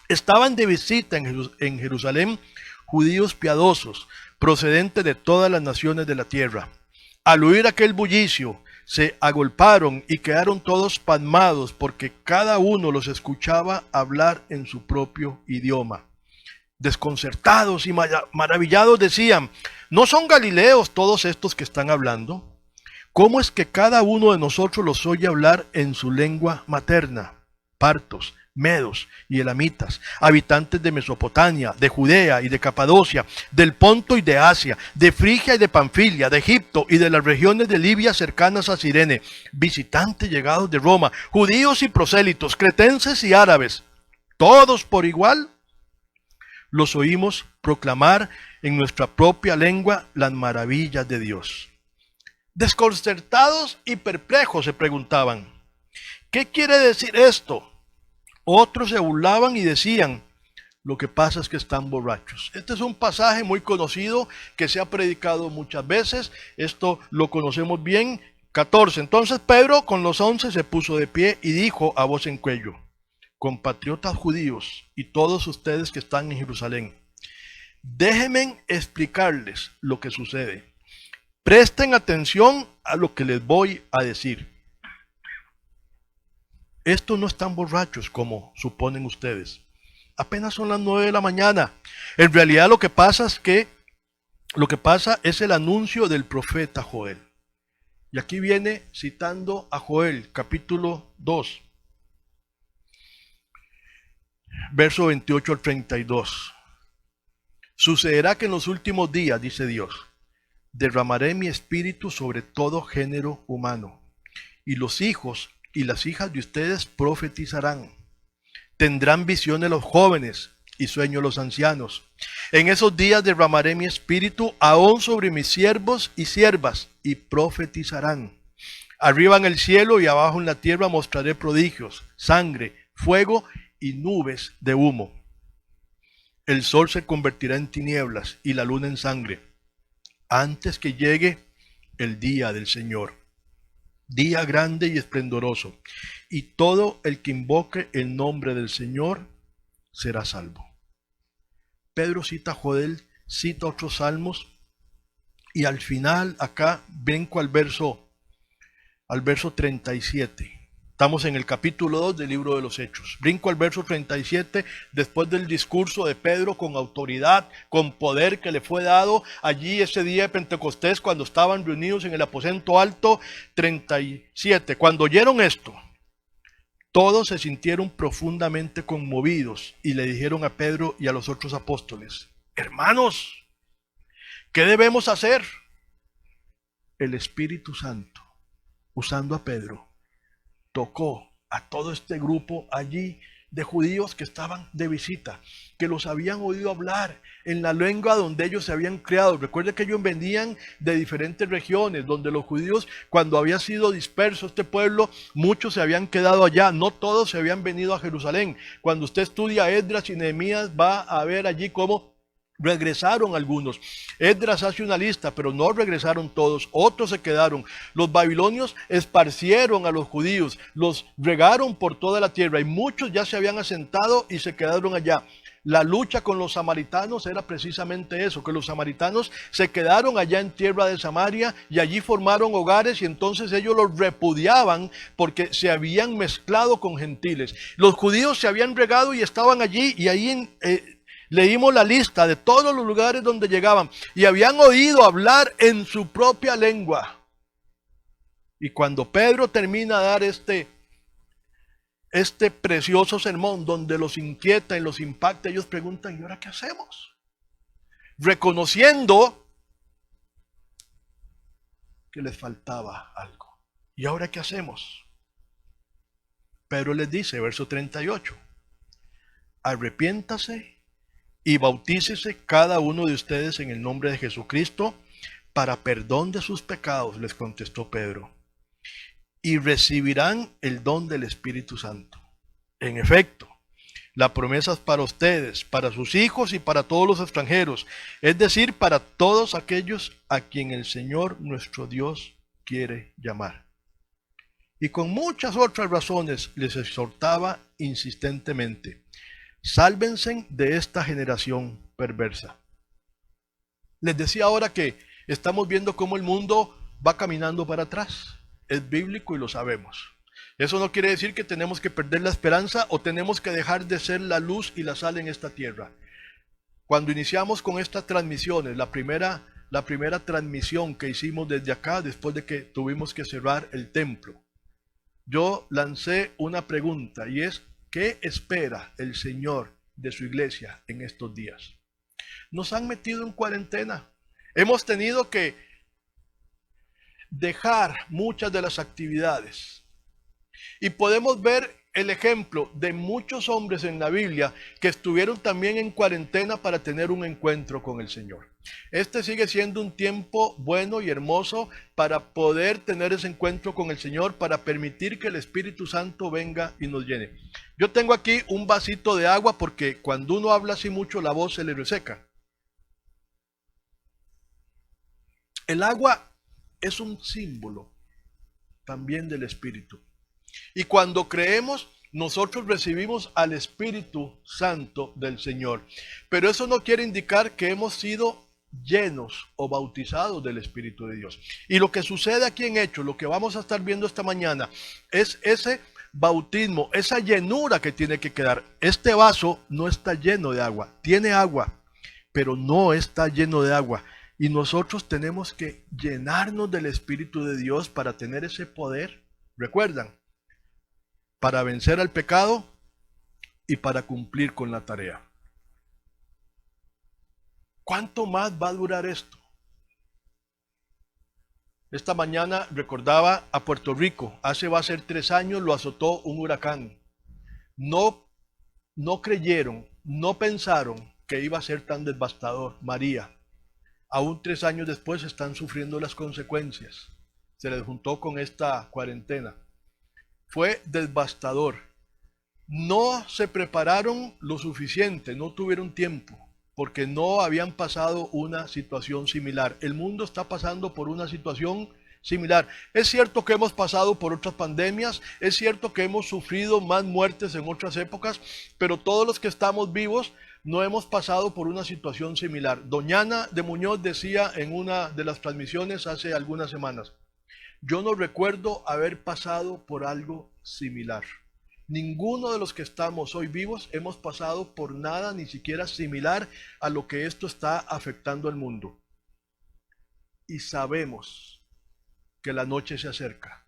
[SPEAKER 3] Estaban de visita en Jerusalén judíos piadosos, procedentes de todas las naciones de la tierra. Al oír aquel bullicio, se agolparon y quedaron todos pasmados, porque cada uno los escuchaba hablar en su propio idioma. Desconcertados y maravillados decían: ¿no son galileos todos estos que están hablando? ¿Cómo es que cada uno de nosotros los oye hablar en su lengua materna? Partos, medos y elamitas, habitantes de Mesopotamia, de Judea y de Capadocia, del Ponto y de Asia, de Frigia y de Panfilia, de Egipto y de las regiones de Libia cercanas a Cirene, visitantes llegados de Roma, judíos y prosélitos, cretenses y árabes, todos por igual, los oímos proclamar en nuestra propia lengua las maravillas de Dios. Desconcertados y perplejos se preguntaban: ¿qué quiere decir esto? Otros se burlaban y decían: lo que pasa es que están borrachos. Este es un pasaje muy conocido que se ha predicado muchas veces. Esto lo conocemos bien. 14. Entonces Pedro con los 11 se puso de pie y dijo a voz en cuello: compatriotas judíos y todos ustedes que están en Jerusalén, déjenme explicarles lo que sucede. Presten atención a lo que les voy a decir. Estos no están borrachos como suponen ustedes. Apenas son las 9 de la mañana. En realidad lo que pasa es el anuncio del profeta Joel. Y aquí viene citando a Joel, capítulo 2, verso 28 al 32. Sucederá que en los últimos días, dice Dios, derramaré mi espíritu sobre todo género humano, y los hijos y las hijas de ustedes profetizarán. Tendrán visiones los jóvenes y sueños los ancianos. En esos días derramaré mi espíritu aún sobre mis siervos y siervas, y profetizarán. Arriba en el cielo y abajo en la tierra mostraré prodigios, sangre, fuego y nubes de humo. El sol se convertirá en tinieblas y la luna en sangre, antes que llegue el día del Señor, día grande y esplendoroso, y todo el que invoque el nombre del Señor será salvo. Pedro cita a Joel, cita otros salmos, y al final acá brinco al verso 37. Estamos en el capítulo 2 del libro de los Hechos. Brinco al verso 37, después del discurso de Pedro con autoridad, con poder que le fue dado allí ese día de Pentecostés cuando estaban reunidos en el aposento alto. 37. Cuando oyeron esto, todos se sintieron profundamente conmovidos y le dijeron a Pedro y a los otros apóstoles: hermanos, ¿qué debemos hacer? El Espíritu Santo, usando a Pedro, tocó a todo este grupo allí de judíos que estaban de visita, que los habían oído hablar en la lengua donde ellos se habían criado. Recuerde que ellos venían de diferentes regiones, donde los judíos, cuando había sido disperso este pueblo, muchos se habían quedado allá, no todos se habían venido a Jerusalén. Cuando usted estudia Esdras y Nehemías, va a ver allí cómo regresaron algunos. Esdras hace una lista, pero no regresaron todos, otros se quedaron. Los babilonios esparcieron a los judíos, los regaron por toda la tierra y muchos ya se habían asentado y se quedaron allá. La lucha con los samaritanos era precisamente eso, que los samaritanos se quedaron allá en tierra de Samaria y allí formaron hogares y entonces ellos los repudiaban porque se habían mezclado con gentiles. Los judíos se habían regado y estaban allí y ahí leímos la lista de todos los lugares donde llegaban y habían oído hablar en su propia lengua. Y cuando Pedro termina de dar este precioso sermón donde los inquieta y los impacta, ellos preguntan: ¿y ahora qué hacemos? Reconociendo que les faltaba algo. ¿Y ahora qué hacemos? Pedro les dice, verso 38, arrepiéntase y bautícese cada uno de ustedes en el nombre de Jesucristo para perdón de sus pecados, les contestó Pedro, y recibirán el don del Espíritu Santo. En efecto, la promesa es para ustedes, para sus hijos y para todos los extranjeros, es decir, para todos aquellos a quien el Señor nuestro Dios quiere llamar. Y con muchas otras razones les exhortaba insistentemente, sálvense de esta generación perversa. Les decía ahora que estamos viendo cómo el mundo va caminando para atrás. Es bíblico y lo sabemos. Eso no quiere decir que tenemos que perder la esperanza o tenemos que dejar de ser la luz y la sal en esta tierra. Cuando iniciamos con estas transmisiones, la primera transmisión que hicimos desde acá, después de que tuvimos que cerrar el templo, yo lancé una pregunta y es, ¿qué espera el Señor de su iglesia en estos días? Nos han metido en cuarentena. Hemos tenido que dejar muchas de las actividades. Y podemos ver el ejemplo de muchos hombres en la Biblia que estuvieron también en cuarentena para tener un encuentro con el Señor. Este sigue siendo un tiempo bueno y hermoso para poder tener ese encuentro con el Señor, para permitir que el Espíritu Santo venga y nos llene. Yo tengo aquí un vasito de agua porque cuando uno habla así mucho la voz se le reseca. El agua es un símbolo también del Espíritu. Y cuando creemos, nosotros recibimos al Espíritu Santo del Señor. Pero eso no quiere indicar que hemos sido llenos o bautizados del Espíritu de Dios. Y lo que sucede aquí en Hechos, lo que vamos a estar viendo esta mañana, es ese bautismo, esa llenura que tiene que quedar. Este vaso no está lleno de agua, tiene agua, pero no está lleno de agua. Y nosotros tenemos que llenarnos del Espíritu de Dios para tener ese poder. ¿Recuerdan? Para vencer al pecado y para cumplir con la tarea. ¿Cuánto más va a durar esto? Esta mañana recordaba a Puerto Rico. Va a ser 3 años, lo azotó un huracán. No creyeron, no pensaron que iba a ser tan devastador. María. Aún 3 años después están sufriendo las consecuencias. Se les juntó con esta cuarentena. Fue devastador. No se prepararon lo suficiente, no tuvieron tiempo, porque no habían pasado una situación similar. El mundo está pasando por una situación similar. Es cierto que hemos pasado por otras pandemias, es cierto que hemos sufrido más muertes en otras épocas, pero todos los que estamos vivos no hemos pasado por una situación similar. Doña Ana de Muñoz decía en una de las transmisiones hace algunas semanas, yo no recuerdo haber pasado por algo similar. Ninguno de los que estamos hoy vivos hemos pasado por nada ni siquiera similar a lo que esto está afectando al mundo. Y sabemos que la noche se acerca.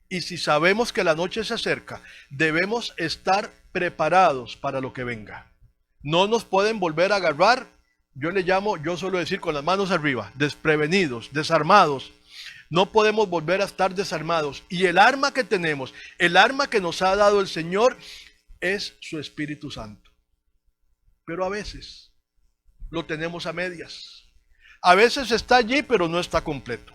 [SPEAKER 3] Y si sabemos que la noche se acerca, debemos estar preparados para lo que venga. No nos pueden volver a agarrar, yo suelo decir con las manos arriba, desprevenidos, desarmados. No podemos volver a estar desarmados. Y el arma que tenemos, el arma que nos ha dado el Señor, es su Espíritu Santo. Pero a veces lo tenemos a medias. A veces está allí, pero no está completo.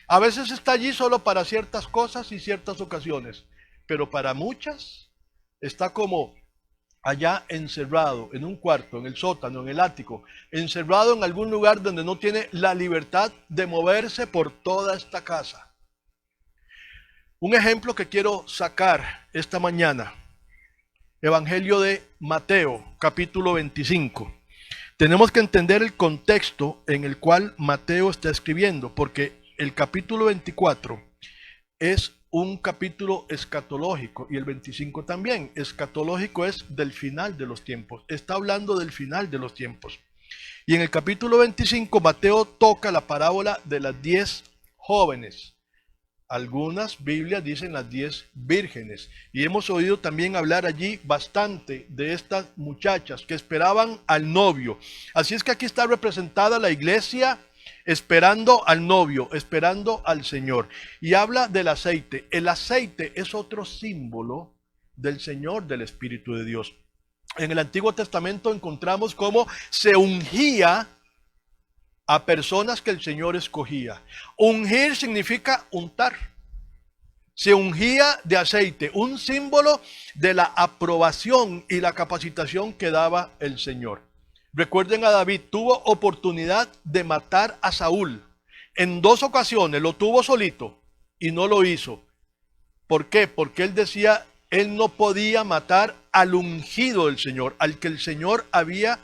[SPEAKER 3] A veces está allí solo para ciertas cosas y ciertas ocasiones. Pero para muchas está como allá encerrado, en un cuarto, en el sótano, en el ático, encerrado en algún lugar donde no tiene la libertad de moverse por toda esta casa. Un ejemplo que quiero sacar esta mañana, Evangelio de Mateo, capítulo 25. Tenemos que entender el contexto en el cual Mateo está escribiendo, porque el capítulo 24 es un capítulo escatológico y el 25 también. Escatológico es del final de los tiempos. Está hablando del final de los tiempos. Y en el capítulo 25 Mateo toca la parábola de las 10 jóvenes. Algunas Biblias dicen las 10 vírgenes. Y hemos oído también hablar allí bastante de estas muchachas que esperaban al novio. Así es que aquí está representada la iglesia esperando al novio, esperando al Señor. Y habla del aceite. El aceite es otro símbolo del Señor, del Espíritu de Dios. En el Antiguo Testamento encontramos cómo se ungía a personas que el Señor escogía. Ungir significa untar. Se ungía de aceite, un símbolo de la aprobación y la capacitación que daba el Señor. Recuerden a David, tuvo oportunidad de matar a Saúl. En 2 ocasiones lo tuvo solito y no lo hizo. ¿Por qué? Porque él decía, él no podía matar al ungido del Señor, al que el Señor había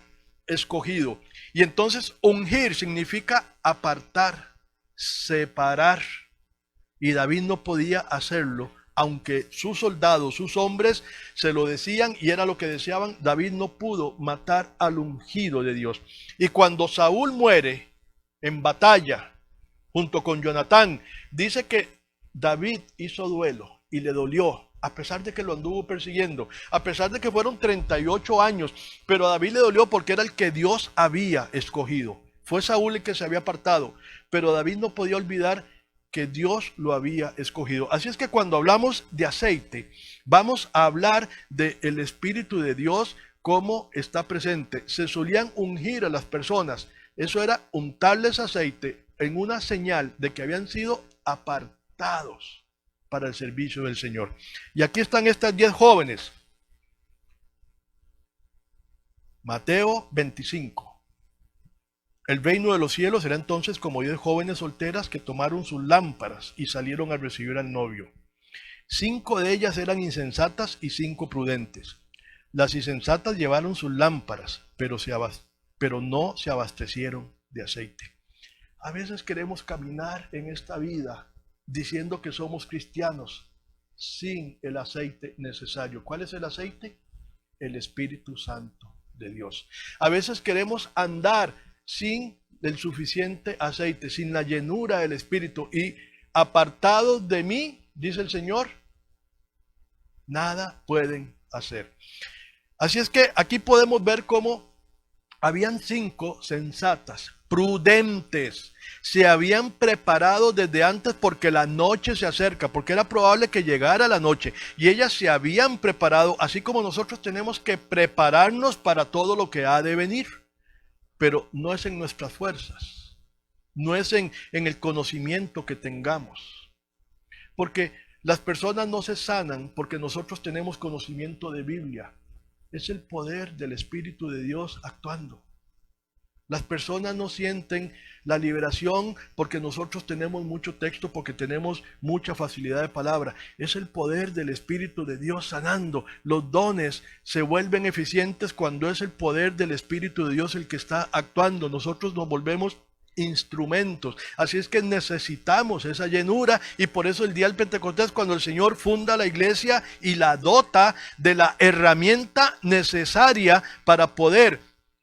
[SPEAKER 3] escogido. Y entonces ungir significa apartar, separar. Y David no podía hacerlo, aunque sus soldados, sus hombres se lo decían y era lo que deseaban. David no pudo matar al ungido de Dios. Y cuando Saúl muere en batalla junto con Jonatán, dice que David hizo duelo y le dolió, a pesar de que lo anduvo persiguiendo, a pesar de que fueron 38 años, pero a David le dolió porque era el que Dios había escogido. Fue Saúl el que se había apartado, pero David no podía olvidar que Dios lo había escogido. Así es que cuando hablamos de aceite, vamos a hablar del Espíritu de Dios, cómo está presente. Se solían ungir a las personas. Eso era untarles aceite en una señal de que habían sido apartados para el servicio del Señor. Y aquí están estas 10 jóvenes. Mateo 25. El reino de los cielos será entonces como 10 jóvenes solteras que tomaron sus lámparas y salieron a recibir al novio. 5 de ellas eran insensatas y 5 prudentes. Las insensatas llevaron sus lámparas, pero no se abastecieron de aceite. A veces queremos caminar en esta vida diciendo que somos cristianos sin el aceite necesario. ¿Cuál es el aceite? El Espíritu Santo de Dios. A veces queremos andar sin el suficiente aceite, sin la llenura del Espíritu, y apartados de mí, dice el Señor, nada pueden hacer. Así es que aquí podemos ver cómo habían 5 sensatas, prudentes, se habían preparado desde antes porque la noche se acerca, porque era probable que llegara la noche, y ellas se habían preparado, así como nosotros tenemos que prepararnos para todo lo que ha de venir. Pero no es en nuestras fuerzas, no es en el conocimiento que tengamos. Porque las personas no se sanan porque nosotros tenemos conocimiento de Biblia. Es el poder del Espíritu de Dios actuando. Las personas no sienten la liberación porque nosotros tenemos mucho texto, porque tenemos mucha facilidad de palabra. Es el poder del Espíritu de Dios sanando. Los dones se vuelven eficientes cuando es el poder del Espíritu de Dios el que está actuando. Nosotros nos volvemos instrumentos. Así es que necesitamos esa llenura, y por eso el día del Pentecostés, cuando el Señor funda la iglesia y la dota de la herramienta necesaria para poder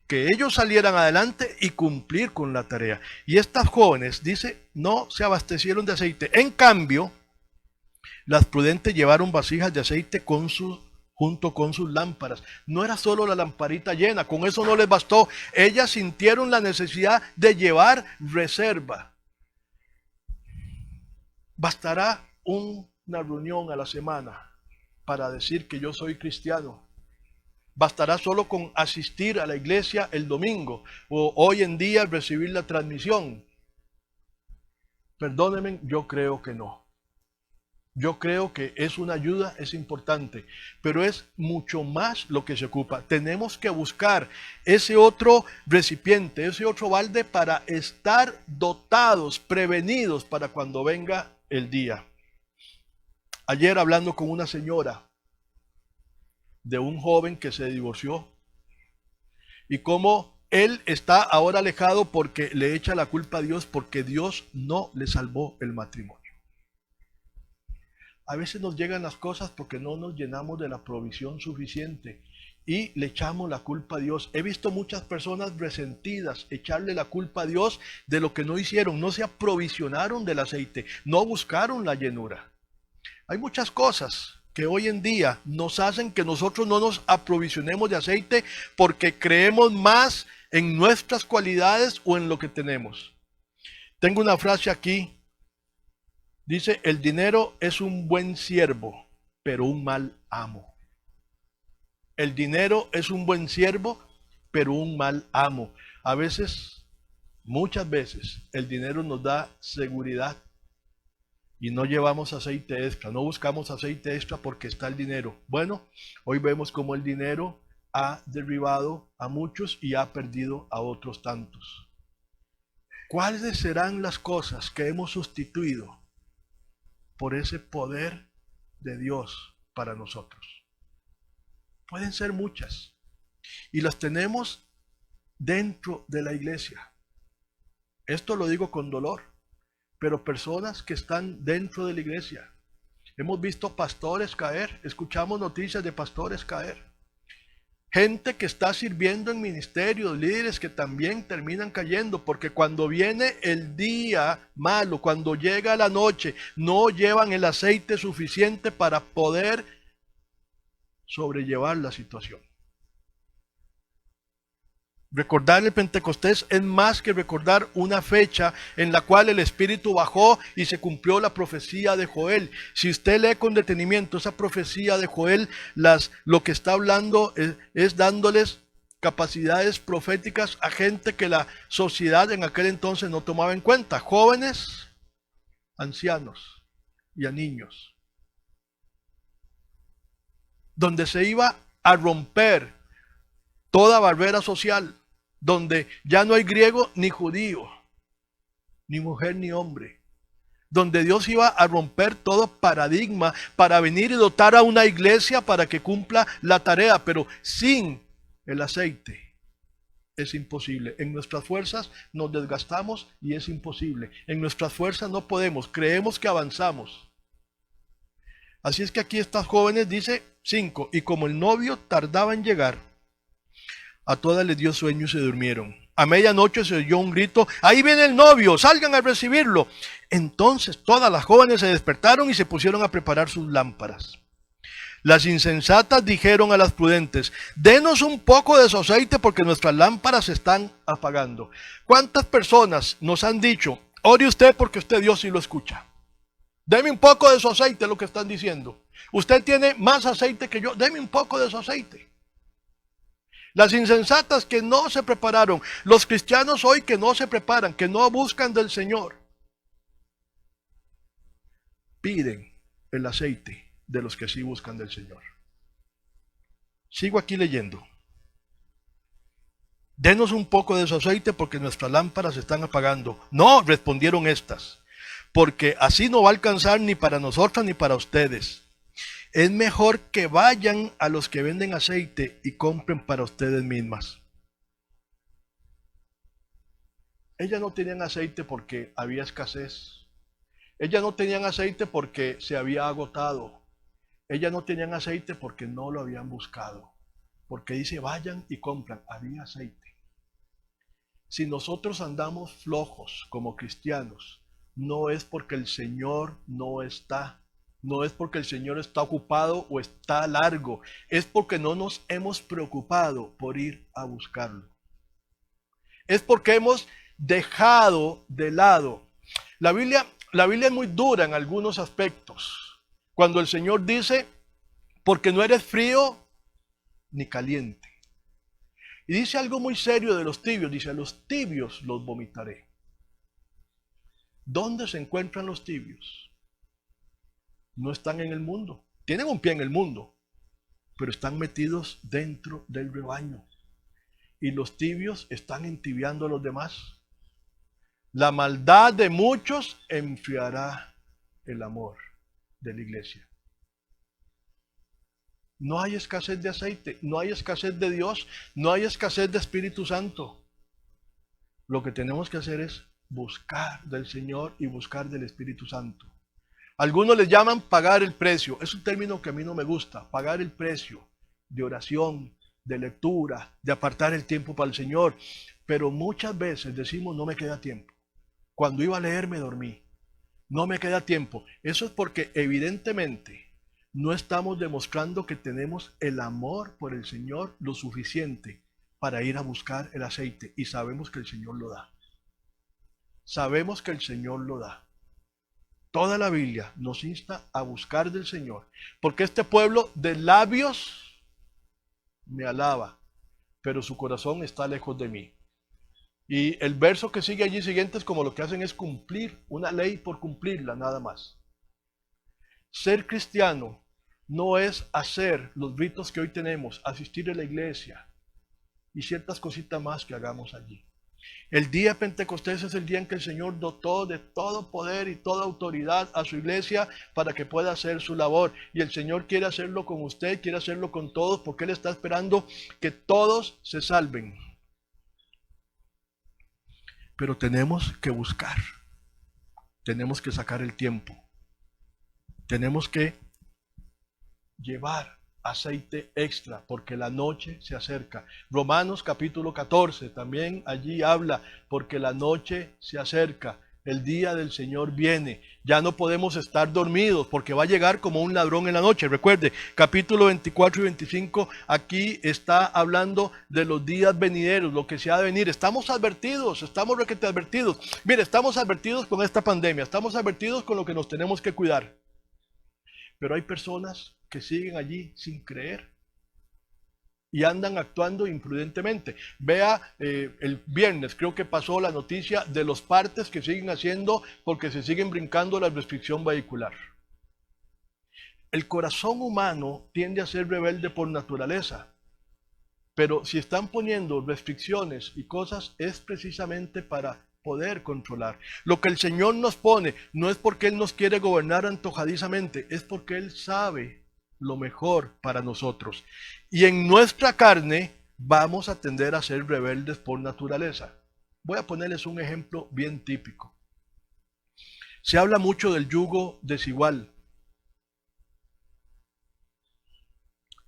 [SPEAKER 3] que ellos salieran adelante y cumplir con la tarea. Y estas jóvenes, dice, no se abastecieron de aceite. En cambio, las prudentes llevaron vasijas de aceite junto con sus lámparas. No era solo la lamparita llena, con eso no les bastó. Ellas sintieron la necesidad de llevar reserva. Bastará una reunión a la semana para decir que yo soy cristiano. Bastará solo con asistir a la iglesia el domingo o hoy en día recibir la transmisión. Perdónenme, yo creo que no. Yo creo que es una ayuda, es importante, pero es mucho más lo que se ocupa. Tenemos que buscar ese otro recipiente, ese otro balde para estar dotados, prevenidos para cuando venga el día. Ayer hablando con una señora de un joven que se divorció y cómo él está ahora alejado porque le echa la culpa a Dios porque Dios no le salvó el matrimonio. A veces nos llegan las cosas porque no nos llenamos de la provisión suficiente y le echamos la culpa a Dios. He visto muchas personas resentidas echarle la culpa a Dios de lo que no hicieron, no se aprovisionaron del aceite, no buscaron la llenura. Hay muchas cosas que hoy en día nos hacen que nosotros no nos aprovisionemos de aceite porque creemos más en nuestras cualidades o en lo que tenemos. Tengo una frase aquí. Dice, el dinero es un buen siervo, pero un mal amo. El dinero es un buen siervo, pero un mal amo. A veces, muchas veces, el dinero nos da seguridad y no llevamos aceite extra, no buscamos aceite extra porque está el dinero. Bueno, hoy vemos cómo el dinero ha derribado a muchos y ha perdido a otros tantos. ¿Cuáles serán las cosas que hemos sustituido por ese poder de Dios para nosotros? Pueden ser muchas y las tenemos dentro de la iglesia. Esto lo digo con dolor, pero personas que están dentro de la iglesia. Hemos visto pastores caer, escuchamos noticias de pastores caer. Gente que está sirviendo en ministerios, líderes que también terminan cayendo, porque cuando viene el día malo, cuando llega la noche, no llevan el aceite suficiente para poder sobrellevar la situación. Recordar el Pentecostés es más que recordar una fecha en la cual el Espíritu bajó y se cumplió la profecía de Joel. Si usted lee con detenimiento esa profecía de Joel, lo que está hablando es dándoles capacidades proféticas a gente que la sociedad en aquel entonces no tomaba en cuenta. Jóvenes, ancianos y a niños. Donde se iba a romper toda barrera social, donde ya no hay griego ni judío, ni mujer ni hombre, donde Dios iba a romper todo paradigma para venir y dotar a una iglesia para que cumpla la tarea, pero sin el aceite es imposible. En nuestras fuerzas nos desgastamos y es imposible. En nuestras fuerzas no podemos, creemos que avanzamos. Así es que aquí estas jóvenes dice 5, y como el novio tardaba en llegar, a todas les dio sueño y se durmieron. A medianoche se oyó un grito, ahí viene el novio, salgan a recibirlo. Entonces todas las jóvenes se despertaron y se pusieron a preparar sus lámparas. Las insensatas dijeron a las prudentes, denos un poco de su aceite porque nuestras lámparas se están apagando. ¿Cuántas personas nos han dicho, ore usted porque usted Dios sí lo escucha? Deme un poco de su aceite, lo que están diciendo. Usted tiene más aceite que yo, deme un poco de su aceite. Las insensatas que no se prepararon, los cristianos hoy que no se preparan, que no buscan del Señor, piden el aceite de los que sí buscan del Señor. Sigo aquí leyendo. Denos un poco de su aceite porque nuestras lámparas se están apagando. No, respondieron estas, porque así no va a alcanzar ni para nosotras ni para ustedes. Es mejor que vayan a los que venden aceite y compren para ustedes mismas. Ellas no tenían aceite porque había escasez. Ellas no tenían aceite porque se había agotado. Ellas no tenían aceite porque no lo habían buscado. Porque dice, vayan y compran. Había aceite. Si nosotros andamos flojos como cristianos, no es porque el Señor no está. No es porque el Señor está ocupado o está largo. Es porque no nos hemos preocupado por ir a buscarlo. Es porque hemos dejado de lado. La Biblia es muy dura en algunos aspectos. Cuando el Señor dice, porque no eres frío ni caliente. Y dice algo muy serio de los tibios. Dice, a los tibios los vomitaré. ¿Dónde se encuentran los tibios? No están en el mundo. Tienen un pie en el mundo, pero están metidos dentro del rebaño. Y los tibios están entibiando a los demás. La maldad de muchos enfriará el amor de la iglesia. No hay escasez de aceite, no hay escasez de Dios, no hay escasez de Espíritu Santo. Lo que tenemos que hacer es buscar del Señor y buscar del Espíritu Santo. Algunos les llaman pagar el precio. Es un término que a mí no me gusta. Pagar el precio de oración, de lectura, de apartar el tiempo para el Señor. Pero muchas veces decimos, no me queda tiempo. Cuando iba a leer me dormí. No me queda tiempo. Eso es porque evidentemente no estamos demostrando que tenemos el amor por el Señor lo suficiente para ir a buscar el aceite. Y sabemos que el Señor lo da. sabemos que el Señor lo da. Toda la Biblia nos insta a buscar del Señor, porque este pueblo de labios me alaba, pero su corazón está lejos de mí. Y el verso que sigue allí siguiente es como lo que hacen es cumplir una ley por cumplirla, nada más. Ser cristiano no es hacer los ritos que hoy tenemos, asistir a la iglesia y ciertas cositas más que hagamos allí. El día de Pentecostés es el día en que el Señor dotó de todo poder y toda autoridad a su iglesia para que pueda hacer su labor. Y el Señor quiere hacerlo con usted, quiere hacerlo con todos, porque Él está esperando que todos se salven. Pero tenemos que buscar, tenemos que sacar el tiempo, tenemos que llevar aceite extra, porque la noche se acerca. Romanos capítulo 14 también allí habla, porque la noche se acerca, el día del Señor viene. Ya no podemos estar dormidos, porque va a llegar como un ladrón en la noche. Recuerde, capítulo 24 y 25, aquí está hablando de los días venideros, lo que se ha de venir. Estamos advertidos, estamos requete advertidos. Mire, estamos advertidos con esta pandemia, estamos advertidos con lo que nos tenemos que cuidar. Pero hay personas que siguen allí sin creer y andan actuando imprudentemente. Vea, el viernes creo que pasó la noticia de los partes que siguen haciendo porque se siguen brincando la restricción vehicular. El corazón humano tiende a ser rebelde por naturaleza, pero si están poniendo restricciones y cosas es precisamente para poder controlar. Lo que el Señor nos pone no es porque Él nos quiere gobernar antojadizamente, es porque Él sabe lo mejor para nosotros. Y en nuestra carne vamos a tender a ser rebeldes por naturaleza. Voy a ponerles un ejemplo bien típico. Se habla mucho del yugo desigual.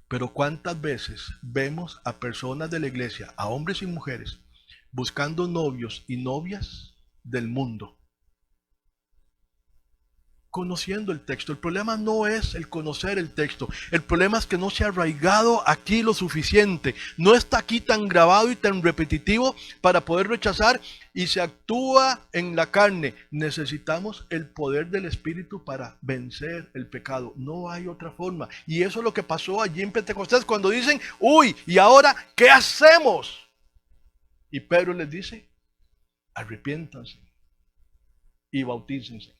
[SPEAKER 3] Pero ¿cuántas veces vemos a personas de la iglesia, a hombres y mujeres, buscando novios y novias del mundo? Conociendo el texto. El problema no es el conocer el texto. El problema es que no se ha arraigado aquí lo suficiente. No está aquí tan grabado y tan repetitivo para poder rechazar, y se actúa en la carne. Necesitamos el poder del Espíritu para vencer el pecado. No hay otra forma. Y eso es lo que pasó allí en Pentecostés cuando dicen, uy, ¿y ahora qué hacemos? Y Pedro les dice, arrepiéntanse y bautícense.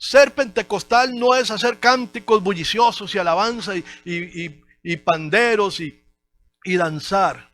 [SPEAKER 3] Ser pentecostal no es hacer cánticos bulliciosos y alabanza y panderos y danzar.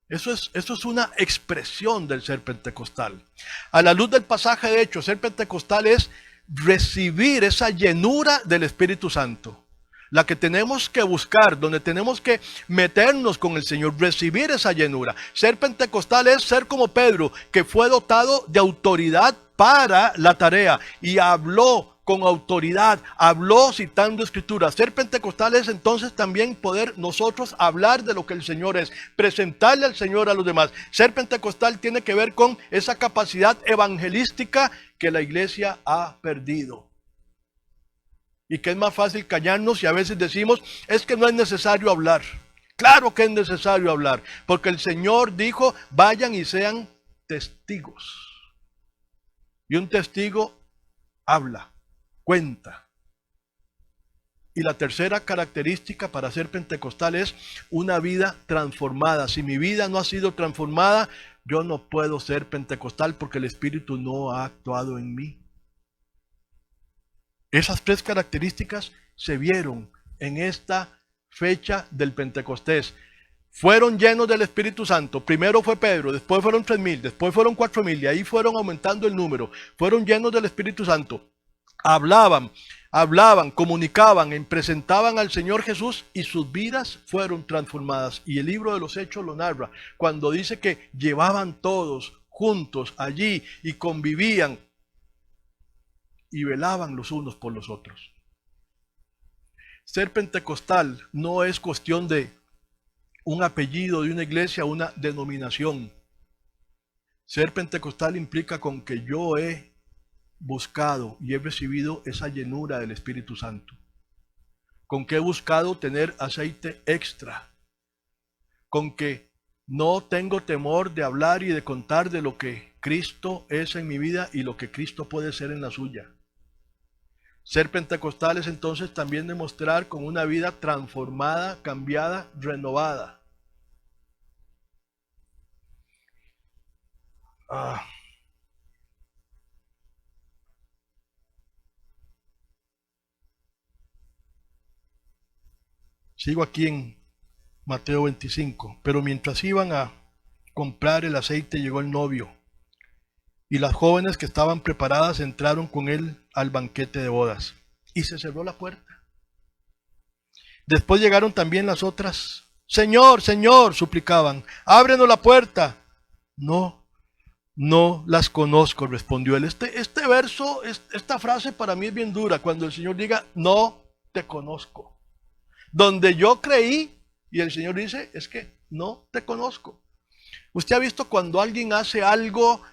[SPEAKER 3] Eso es una expresión del ser pentecostal. A la luz del pasaje, de hecho, ser pentecostal es recibir esa llenura del Espíritu Santo. La que tenemos que buscar, donde tenemos que meternos con el Señor, recibir esa llenura. Ser pentecostal es ser como Pedro, que fue dotado de autoridad para la tarea y habló con autoridad, habló citando escrituras. Ser pentecostal es entonces también poder nosotros hablar de lo que el Señor es, presentarle al Señor a los demás. Ser pentecostal tiene que ver con esa capacidad evangelística que la iglesia ha perdido. Y que es más fácil callarnos y a veces decimos, es que no es necesario hablar. Claro que es necesario hablar, porque el Señor dijo, vayan y sean testigos. Y un testigo habla, cuenta. Y la tercera característica para ser pentecostal es una vida transformada. Si mi vida no ha sido transformada, yo no puedo ser pentecostal porque el Espíritu no ha actuado en mí. Esas tres características se vieron en esta fecha del Pentecostés. Fueron llenos del Espíritu Santo. Primero fue Pedro, después fueron 3,000, después fueron 4,000 y ahí fueron aumentando el número. Fueron llenos del Espíritu Santo. Hablaban, comunicaban, presentaban al Señor Jesús y sus vidas fueron transformadas. Y el libro de los Hechos lo narra cuando dice que llevaban todos juntos allí y convivían y velaban los unos por los otros. Ser pentecostal no es cuestión de un apellido de una iglesia, una denominación. Ser pentecostal implica con que yo he buscado y he recibido esa llenura del Espíritu Santo. Con que he buscado tener aceite extra. Con que no tengo temor de hablar y de contar de lo que Cristo es en mi vida y lo que Cristo puede ser en la suya. Ser pentecostal es entonces también demostrar con una vida transformada, cambiada, renovada. Sigo aquí en Mateo 25. Pero mientras iban a comprar el aceite, llegó el novio, y las jóvenes que estaban preparadas entraron con él al banquete de bodas, y se cerró la puerta. Después llegaron también las otras. Señor, Señor, suplicaban, ábrenos la puerta. No, no las conozco, respondió él. Este verso, esta frase para mí es bien dura, cuando el Señor diga, no te conozco. Donde yo creí, y el Señor dice, es que no te conozco. Usted ha visto cuando alguien hace algo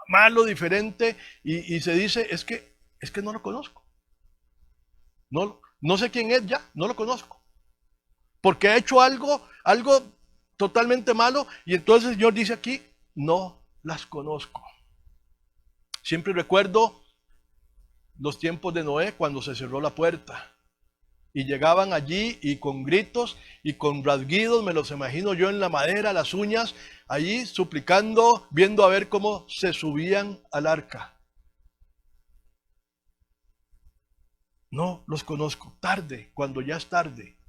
[SPEAKER 3] malo, diferente, y se dice, es que no lo conozco. No sé quién es ya, no lo conozco. Porque ha hecho algo totalmente malo, y entonces el Señor dice aquí, no las conozco. Siempre recuerdo los tiempos de Noé cuando se cerró la puerta. Y llegaban allí y con gritos y con rasguidos, me los imagino yo en la madera, las uñas, allí suplicando, viendo a ver cómo se subían al arca. No los conozco. Tarde, cuando ya es tarde.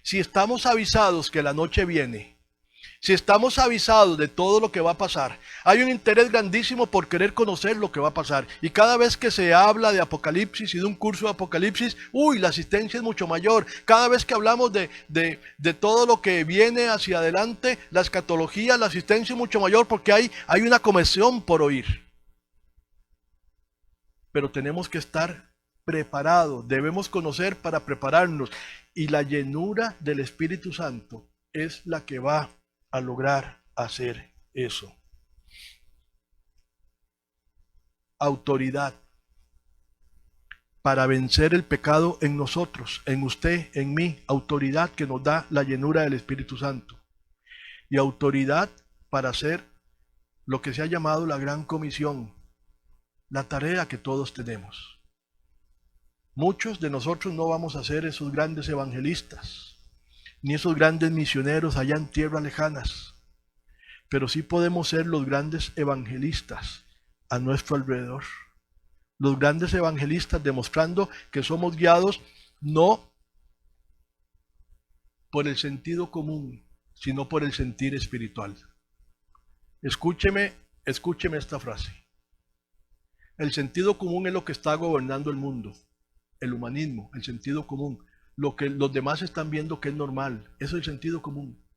[SPEAKER 3] Si estamos avisados que la noche viene, si estamos avisados de todo lo que va a pasar, hay un interés grandísimo por querer conocer lo que va a pasar. Y cada vez que se habla de Apocalipsis y de un curso de Apocalipsis, la asistencia es mucho mayor. Cada vez que hablamos de todo lo que viene hacia adelante, la escatología, la asistencia es mucho mayor porque hay una comezón por oír. Pero tenemos que estar preparados, debemos conocer para prepararnos. Y la llenura del Espíritu Santo es la que va a lograr hacer eso. Autoridad para vencer el pecado en nosotros, en usted, en mí. Autoridad que nos da la llenura del Espíritu Santo. Y autoridad para hacer lo que se ha llamado la gran comisión, la tarea que todos tenemos. Muchos de nosotros no vamos a ser esos grandes evangelistas, ni esos grandes misioneros allá en tierras lejanas, pero sí podemos ser los grandes evangelistas a nuestro alrededor. Los grandes evangelistas demostrando que somos guiados no por el sentido común, sino por el sentir espiritual. Escúcheme esta frase. El sentido común es lo que está gobernando el mundo, el humanismo, el sentido común. Lo que los demás están viendo que es normal, eso es el sentido común.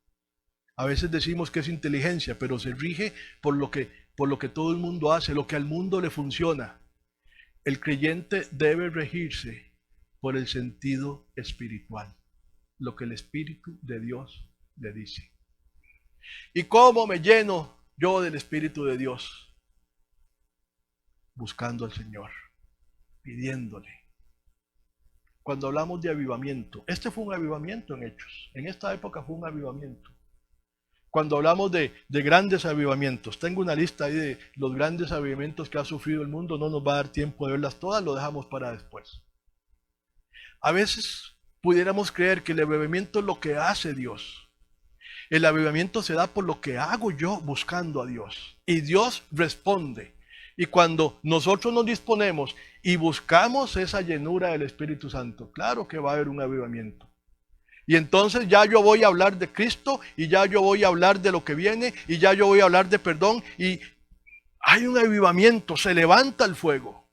[SPEAKER 3] A veces decimos que es inteligencia, pero se rige por lo que todo el mundo hace, lo que al mundo le funciona. El creyente debe regirse por el sentido espiritual, lo que el Espíritu de Dios le dice. ¿Y cómo me lleno yo del Espíritu de Dios? Buscando al Señor, pidiéndole. Cuando hablamos de avivamiento, este fue un avivamiento en Hechos. En esta época fue un avivamiento. Cuando hablamos de grandes avivamientos, tengo una lista ahí de los grandes avivamientos que ha sufrido el mundo. No nos va a dar tiempo de verlas todas, lo dejamos para después. A veces pudiéramos creer que el avivamiento es lo que hace Dios. El avivamiento se da por lo que hago yo buscando a Dios. Y Dios responde. Y cuando nosotros nos disponemos y buscamos esa llenura del Espíritu Santo, claro que va a haber un avivamiento. Y entonces ya yo voy a hablar de Cristo, y ya yo voy a hablar de lo que viene, y ya yo voy a hablar de perdón, y hay un avivamiento, se levanta el fuego.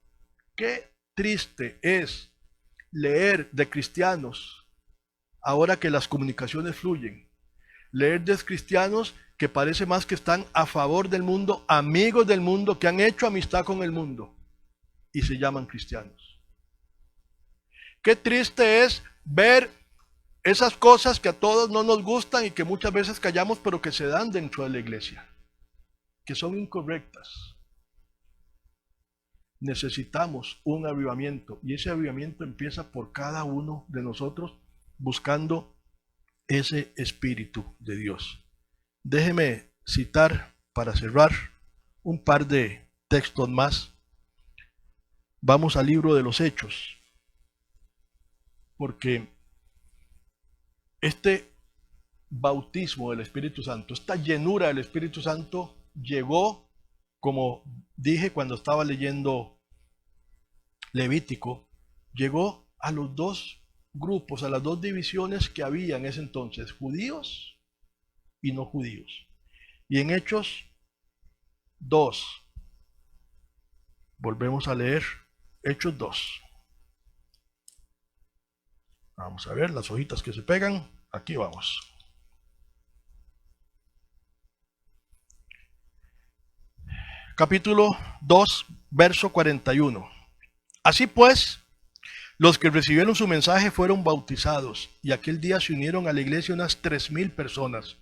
[SPEAKER 3] Qué triste es leer de cristianos, ahora que las comunicaciones fluyen, leer de cristianos que parece más que están a favor del mundo, amigos del mundo, que han hecho amistad con el mundo y se llaman cristianos. Qué triste es ver esas cosas que a todos no nos gustan y que muchas veces callamos, pero que se dan dentro de la iglesia, que son incorrectas. Necesitamos un avivamiento, y ese avivamiento empieza por cada uno de nosotros buscando ese Espíritu de Dios. Déjeme citar para cerrar, un par de textos más. Vamos al libro de los Hechos, porque este bautismo del Espíritu Santo, esta llenura del Espíritu Santo llegó, como dije cuando estaba leyendo Levítico, llegó a los dos grupos, a las dos divisiones que había en ese entonces, judíos y no judíos. Y en Hechos 2, volvemos a leer Hechos 2. Vamos a ver las hojitas que se pegan. Aquí vamos. Capítulo 2, verso 41. Así pues, los que recibieron su mensaje fueron bautizados, y aquel día se unieron a la iglesia unas 3,000 personas.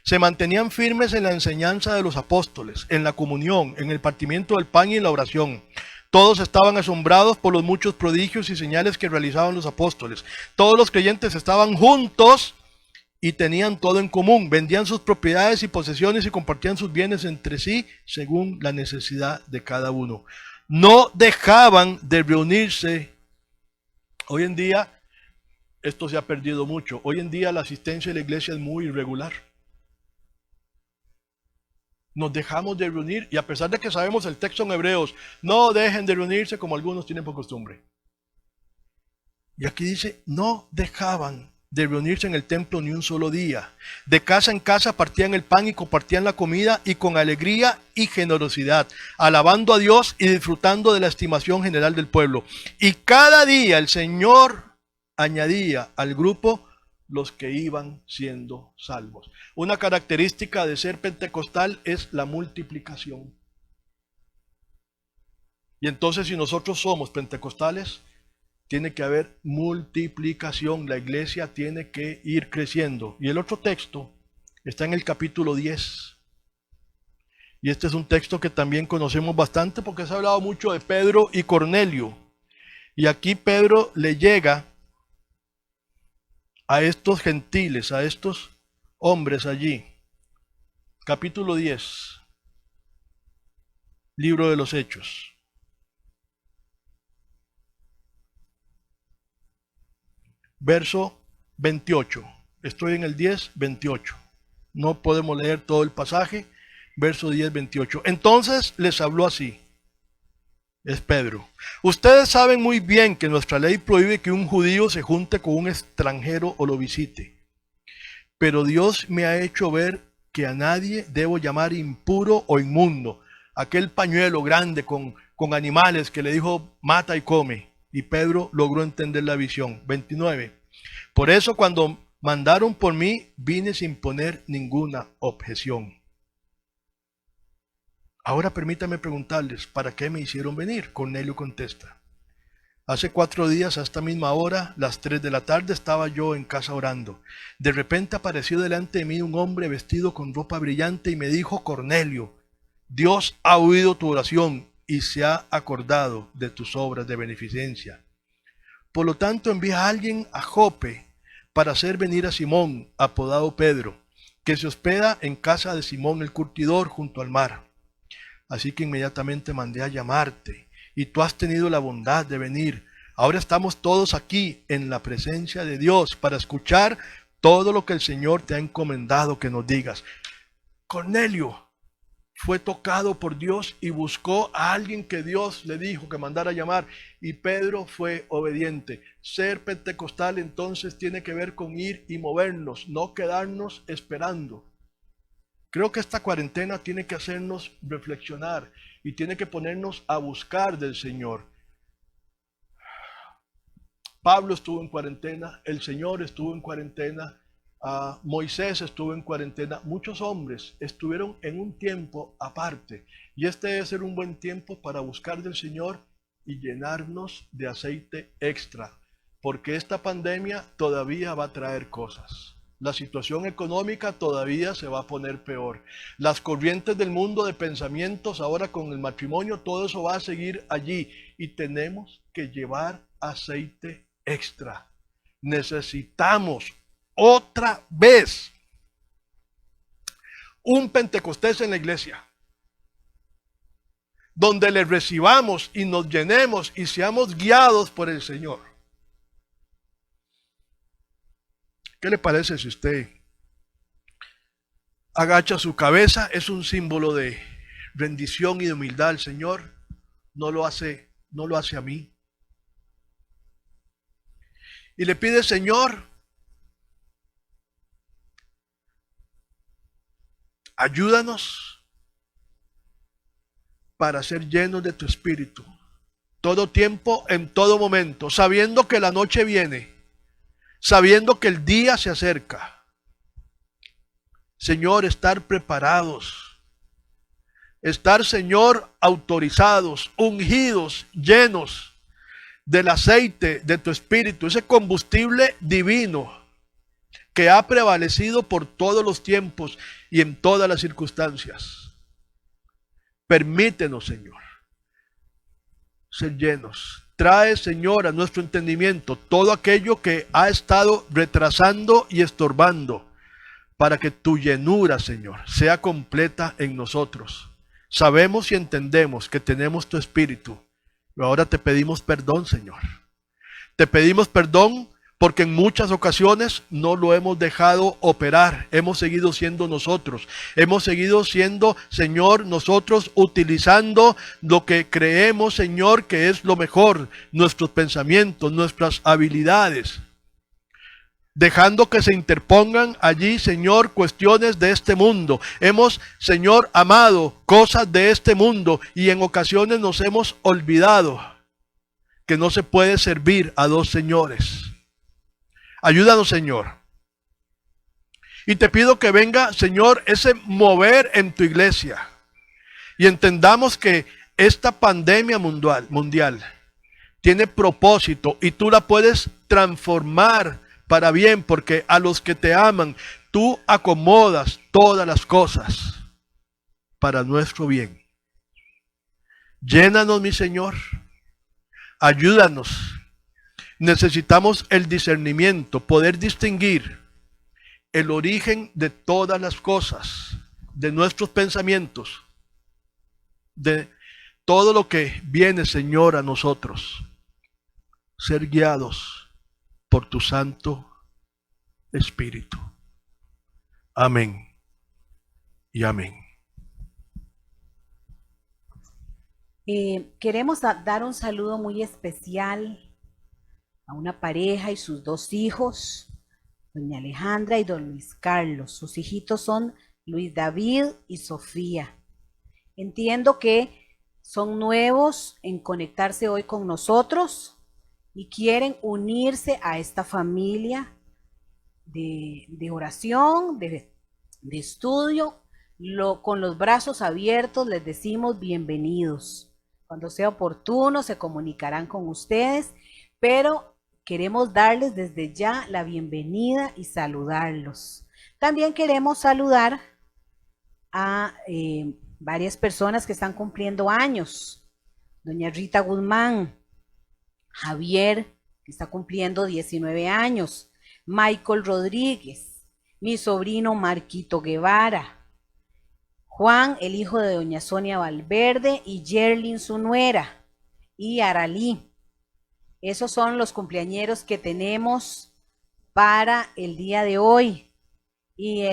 [SPEAKER 3] Se mantenían firmes en la enseñanza de los apóstoles, en la comunión, en el partimiento del pan y en la oración. Todos estaban asombrados por los muchos prodigios y señales que realizaban los apóstoles. Todos los creyentes estaban juntos y tenían todo en común. Vendían sus propiedades y posesiones y compartían sus bienes entre sí según la necesidad de cada uno. No dejaban de reunirse. Hoy en día esto se ha perdido mucho. Hoy en día la asistencia a la iglesia es muy irregular. Nos dejamos de reunir, y a pesar de que sabemos el texto en Hebreos, no dejen de reunirse como algunos tienen por costumbre. Y aquí dice, no dejaban de reunirse en el templo ni un solo día. De casa en casa partían el pan y compartían la comida, y con alegría y generosidad, alabando a Dios y disfrutando de la estimación general del pueblo. Y cada día el Señor añadía al grupo los que iban siendo salvos. Una característica de ser pentecostal es la multiplicación. Y entonces, si nosotros somos pentecostales, tiene que haber multiplicación. La iglesia tiene que ir creciendo. Y el otro texto está en el capítulo 10. Y este es un texto que también conocemos bastante porque se ha hablado mucho de Pedro y Cornelio. Y aquí Pedro le llega a estos gentiles, a estos hombres allí. Capítulo 10, libro de los Hechos. Verso 28. Estoy en el 10, 28. No podemos leer todo el pasaje. Verso 10, 28. Entonces les habló así. Es Pedro. Ustedes saben muy bien que nuestra ley prohíbe que un judío se junte con un extranjero o lo visite. Pero Dios me ha hecho ver que a nadie debo llamar impuro o inmundo. Aquel pañuelo grande con animales que le dijo mata y come. Y Pedro logró entender la visión. 29. Por eso cuando mandaron por mí, vine sin poner ninguna objeción. Ahora permítame preguntarles, ¿para qué me hicieron venir? Cornelio contesta. Hace 4 días a esta misma hora, las 3 de la tarde, estaba yo en casa orando. De repente apareció delante de mí un hombre vestido con ropa brillante y me dijo, Cornelio, Dios ha oído tu oración y se ha acordado de tus obras de beneficencia. Por lo tanto, envía a alguien a Jope para hacer venir a Simón, apodado Pedro, que se hospeda en casa de Simón el curtidor junto al mar. Así que inmediatamente mandé a llamarte, y tú has tenido la bondad de venir. Ahora estamos todos aquí en la presencia de Dios para escuchar todo lo que el Señor te ha encomendado que nos digas. Cornelio fue tocado por Dios y buscó a alguien que Dios le dijo que mandara a llamar, y Pedro fue obediente. Ser pentecostal entonces tiene que ver con ir y movernos, no quedarnos esperando. Creo que esta cuarentena tiene que hacernos reflexionar y tiene que ponernos a buscar del Señor. Pablo estuvo en cuarentena, el Señor estuvo en cuarentena, Moisés estuvo en cuarentena. Muchos hombres estuvieron en un tiempo aparte, y este debe ser un buen tiempo para buscar del Señor y llenarnos de aceite extra, porque esta pandemia todavía va a traer cosas. La situación económica todavía se va a poner peor. Las corrientes del mundo de pensamientos ahora con el matrimonio, todo eso va a seguir allí. Y tenemos que llevar aceite extra. Necesitamos otra vez un Pentecostés en la iglesia, donde le recibamos y nos llenemos y seamos guiados por el Señor. ¿Qué le parece si usted agacha su cabeza? Es un símbolo de rendición y de humildad al Señor. No lo hace a mí. Y le pide, Señor, ayúdanos para ser llenos de tu Espíritu, todo tiempo, en todo momento, sabiendo que la noche viene, sabiendo que el día se acerca. Señor, estar preparados, estar, Señor, autorizados, ungidos, llenos del aceite de tu Espíritu, ese combustible divino que ha prevalecido por todos los tiempos y en todas las circunstancias. Permítenos, Señor, ser llenos. Trae, Señor, a nuestro entendimiento todo aquello que ha estado retrasando y estorbando, para que tu llenura, Señor, sea completa en nosotros. Sabemos y entendemos que tenemos tu Espíritu, pero ahora te pedimos perdón, Señor. Te pedimos perdón porque en muchas ocasiones no lo hemos dejado operar. Hemos seguido siendo nosotros. Hemos seguido siendo, Señor, nosotros utilizando lo que creemos, Señor, que es lo mejor. Nuestros pensamientos, nuestras habilidades. Dejando que se interpongan allí, Señor, cuestiones de este mundo. Hemos, Señor, amado cosas de este mundo y en ocasiones nos hemos olvidado que no se puede servir a dos señores. Ayúdanos, Señor. Y te pido que venga, Señor, ese mover en tu iglesia. Y entendamos que esta pandemia mundial tiene propósito y tú la puedes transformar para bien, porque a los que te aman, tú acomodas todas las cosas para nuestro bien. Llénanos, mi Señor. Ayúdanos. Necesitamos el discernimiento, poder distinguir el origen de todas las cosas, de nuestros pensamientos, de todo lo que viene, Señor, a nosotros. Ser guiados por tu Santo Espíritu. Amén y amén.
[SPEAKER 1] Queremos dar un saludo muy especial a una pareja y sus dos hijos, doña Alejandra y don Luis Carlos. Sus hijitos son Luis David y Sofía. Entiendo que son nuevos en conectarse hoy con nosotros y quieren unirse a esta familia de oración, de estudio. Con los brazos abiertos les decimos bienvenidos. Cuando sea oportuno se comunicarán con ustedes, pero queremos darles desde ya la bienvenida y saludarlos. También queremos saludar a varias personas que están cumpliendo años. Doña Rita Guzmán, Javier, que está cumpliendo 19 años, Michael Rodríguez, mi sobrino Marquito Guevara, Juan, el hijo de doña Sonia Valverde, y Yerlin, su nuera, y Aralí. Esos son los cumpleañeros que tenemos para el día de hoy. Y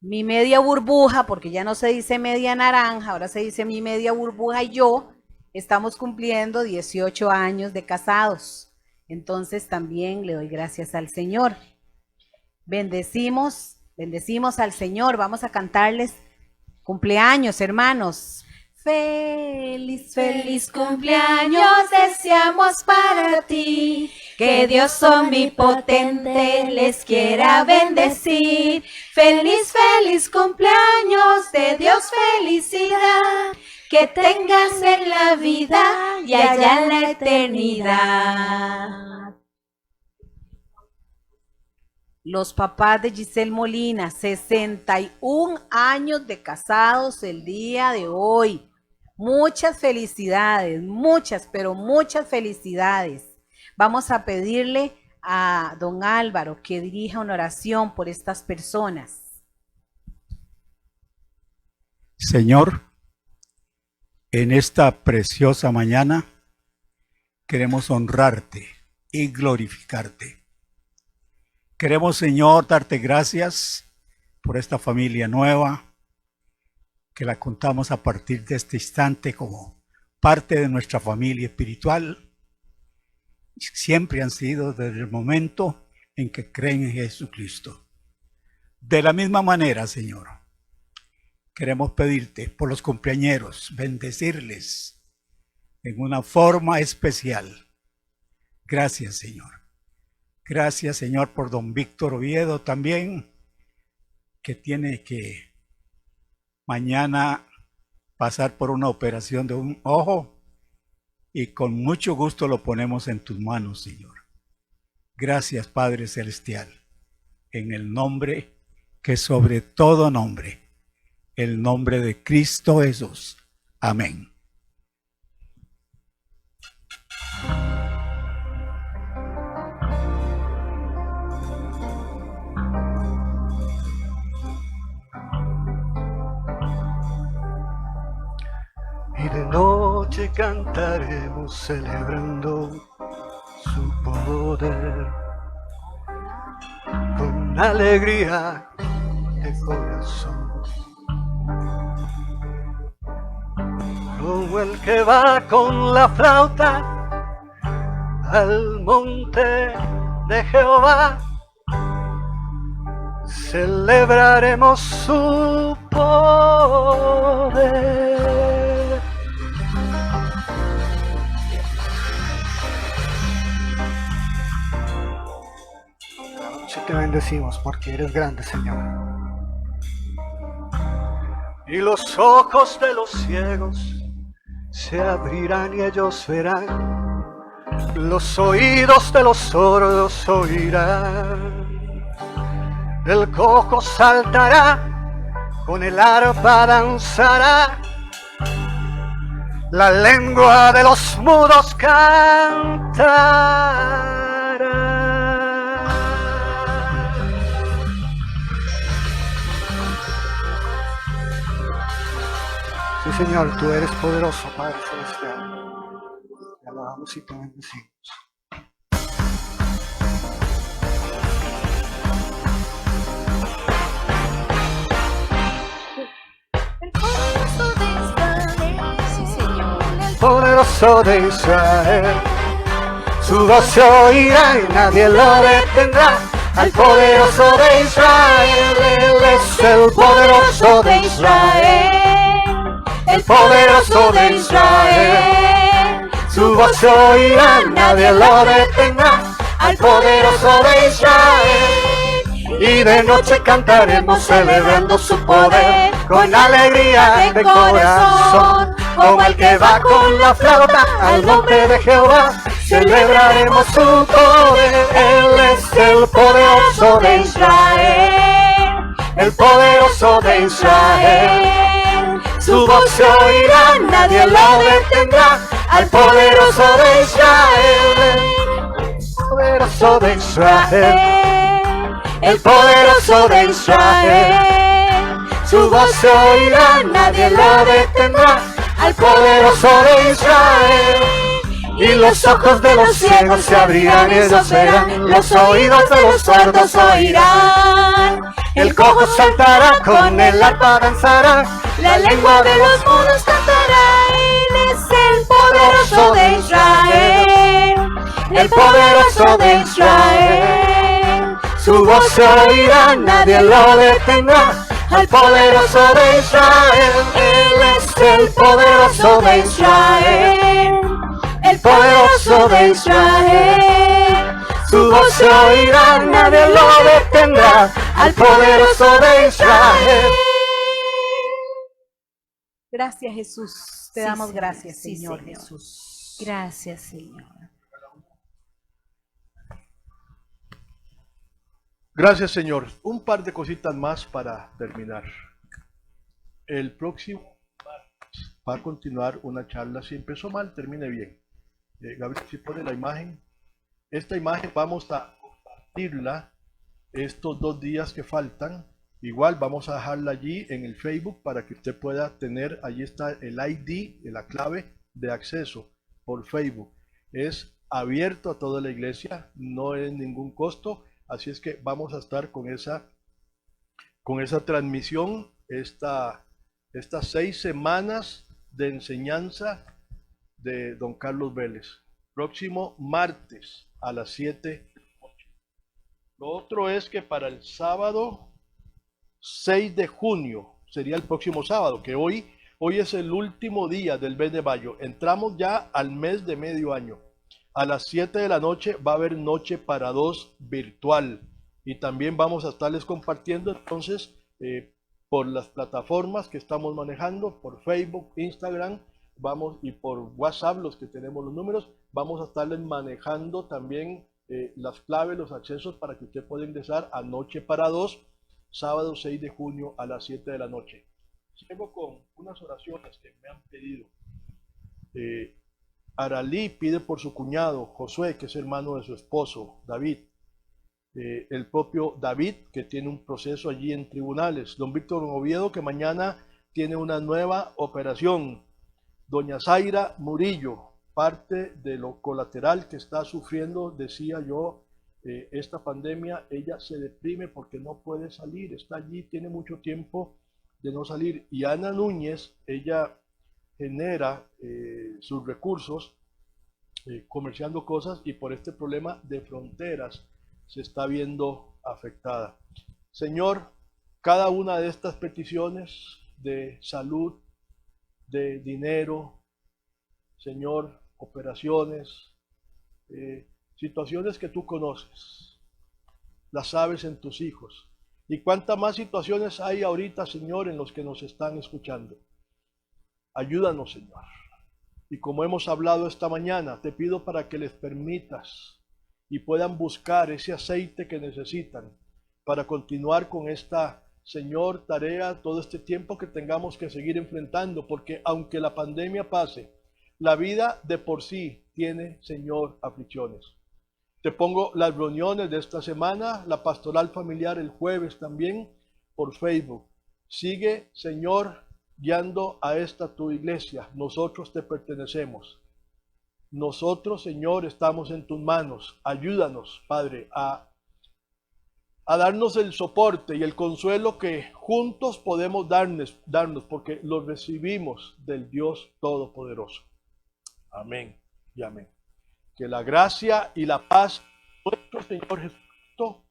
[SPEAKER 1] mi media burbuja, porque ya no se dice media naranja, ahora se dice mi media burbuja y yo, estamos cumpliendo 18 años de casados. Entonces también le doy gracias al Señor. Bendecimos al Señor. Vamos a cantarles cumpleaños, hermanos.
[SPEAKER 2] Feliz, feliz cumpleaños deseamos para ti, que Dios omnipotente les quiera bendecir. Feliz, feliz cumpleaños, de Dios felicidad, que tengas en la vida y allá en la eternidad.
[SPEAKER 1] Los papás de Giselle Molina, 61 años de casados el día de hoy. Muchas felicidades, muchas, pero muchas felicidades. Vamos a pedirle a don Álvaro que dirija una oración por estas personas.
[SPEAKER 5] Señor, en esta preciosa mañana queremos honrarte y glorificarte. Queremos, Señor, darte gracias por esta familia nueva, que la contamos a partir de este instante como parte de nuestra familia espiritual. Siempre han sido desde el momento en que creen en Jesucristo. De la misma manera, Señor, queremos pedirte por los cumpleañeros, bendecirles en una forma especial. Gracias, Señor. Gracias, Señor, por don Víctor Oviedo también, que tiene que mañana pasar por una operación de un ojo, y con mucho gusto lo ponemos en tus manos, Señor. Gracias, Padre Celestial, en el nombre que sobre todo nombre, el nombre de Cristo Jesús. Amén.
[SPEAKER 4] Y de noche cantaremos celebrando su poder con alegría de corazón, como el que va con la flauta al monte de Jehová. Celebraremos su poder. Si te bendecimos porque eres grande, Señor. Y los ojos de los ciegos se abrirán y ellos verán. Los oídos de los sordos oirán. El cojo saltará, con el arpa danzará. La lengua de los mudos cantará. Sí, Señor, tú eres poderoso, Padre Celestial. Te alabamos y te bendecimos. Poderoso de Israel, su voz se oirá y nadie lo detendrá. Al poderoso de Israel, Él es el poderoso de Israel, el poderoso de Israel. Su voz se oirá, nadie lo detendrá. Al poderoso de Israel, y de noche cantaremos celebrando su poder con alegría de corazón. Como el que va con la flauta al monte de Jehová, celebraremos su poder. Él es el poderoso de Israel, el poderoso de Israel. Su voz se oirá, nadie lo detendrá. Al poderoso de Israel, el poderoso de Israel, el poderoso de Israel. Su voz se oirá, nadie lo detendrá. Al poderoso de Israel, y los ojos de los ciegos se abrirán y ellos verán. Los oídos de los sordos oirán. El cojo saltará, con el arpa danzará. La lengua de los mudos cantará. Él es el poderoso de Israel, el poderoso de Israel. Su voz se oirá, nadie lo detendrá. Al poderoso de Israel, Él es el poderoso de Israel, el poderoso de Israel. Su voz se oirá, nadie lo detendrá. Al poderoso de Israel.
[SPEAKER 1] Gracias, Jesús. Te
[SPEAKER 2] Sí,
[SPEAKER 1] damos
[SPEAKER 2] Señor.
[SPEAKER 1] gracias,
[SPEAKER 2] Sí,
[SPEAKER 1] Señor
[SPEAKER 2] Señor.
[SPEAKER 1] Jesús.
[SPEAKER 2] Gracias, Señor.
[SPEAKER 3] Gracias, Señor. Un par de cositas más para terminar. El próximo martes va a continuar una charla. Si empezó mal, termine bien. Gabriel, si pone la imagen. Esta imagen vamos a compartirla estos 2 días que faltan Igual vamos a dejarla allí en el Facebook para que usted pueda tener, allí está el ID, la clave de acceso por Facebook. Es abierto a toda la iglesia, no es ningún costo, así es que vamos a estar con esa transmisión estas 6 semanas de enseñanza de don Carlos Vélez. Próximo martes a las 7. Lo otro es que para el sábado 6 de junio, sería el próximo sábado, que hoy es el último día del mes de mayo. Entramos ya al mes de medio año. A las 7 de la noche va a haber Noche para Dos virtual. Y también vamos a estarles compartiendo entonces por las plataformas que estamos manejando, por Facebook, Instagram, y por WhatsApp, los que tenemos los números, vamos a estarles manejando también las claves, los accesos para que usted pueda ingresar a Noche para Dos, sábado 6 de junio a las 7 de la noche. Sigo con unas oraciones que me han pedido. Aralí pide por su cuñado Josué, que es hermano de su esposo David. El propio David, que tiene un proceso allí en tribunales. Don Víctor Oviedo, que mañana tiene una nueva operación. Doña Zaira Murillo, parte de lo colateral que está sufriendo, decía yo, esta pandemia. Ella se deprime porque no puede salir, está allí, tiene mucho tiempo de no salir. Y Ana Núñez, ella genera sus recursos comerciando cosas, y por este problema de fronteras se está viendo afectada. Señor, cada una de estas peticiones de salud, de dinero, Señor, operaciones, situaciones que tú conoces, las sabes en tus hijos. Y cuántas más situaciones hay ahorita, Señor, en los que nos están escuchando. Ayúdanos, Señor. Y como hemos hablado esta mañana, te pido para que les permitas y puedan buscar ese aceite que necesitan para continuar con esta, Señor, tarea, todo este tiempo que tengamos que seguir enfrentando, porque aunque la pandemia pase, la vida de por sí tiene, Señor, aflicciones. Te pongo las reuniones de esta semana, la pastoral familiar el jueves también por Facebook. Sigue, Señor, guiando a esta tu iglesia. Nosotros te pertenecemos. Nosotros, Señor, estamos en tus manos. Ayúdanos, Padre, a darnos el soporte y el consuelo que juntos podemos darnos, porque lo recibimos del Dios Todopoderoso. Amén y amén. Que la gracia y la paz de nuestro Señor Jesucristo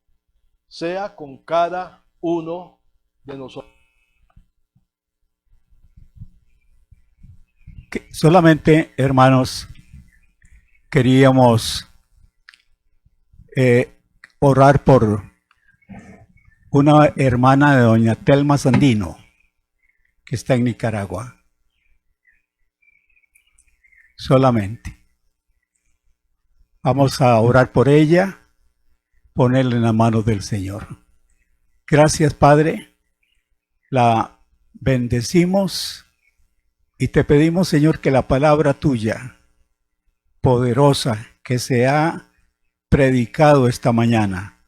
[SPEAKER 3] sea con cada uno de nosotros.
[SPEAKER 5] Solamente, hermanos, queríamos orar por una hermana de doña Telma Sandino, que está en Nicaragua. Solamente. Vamos a orar por ella, ponerla en las manos del Señor. Gracias, Padre. La bendecimos y te pedimos, Señor, que la palabra tuya, poderosa, que se ha predicado esta mañana,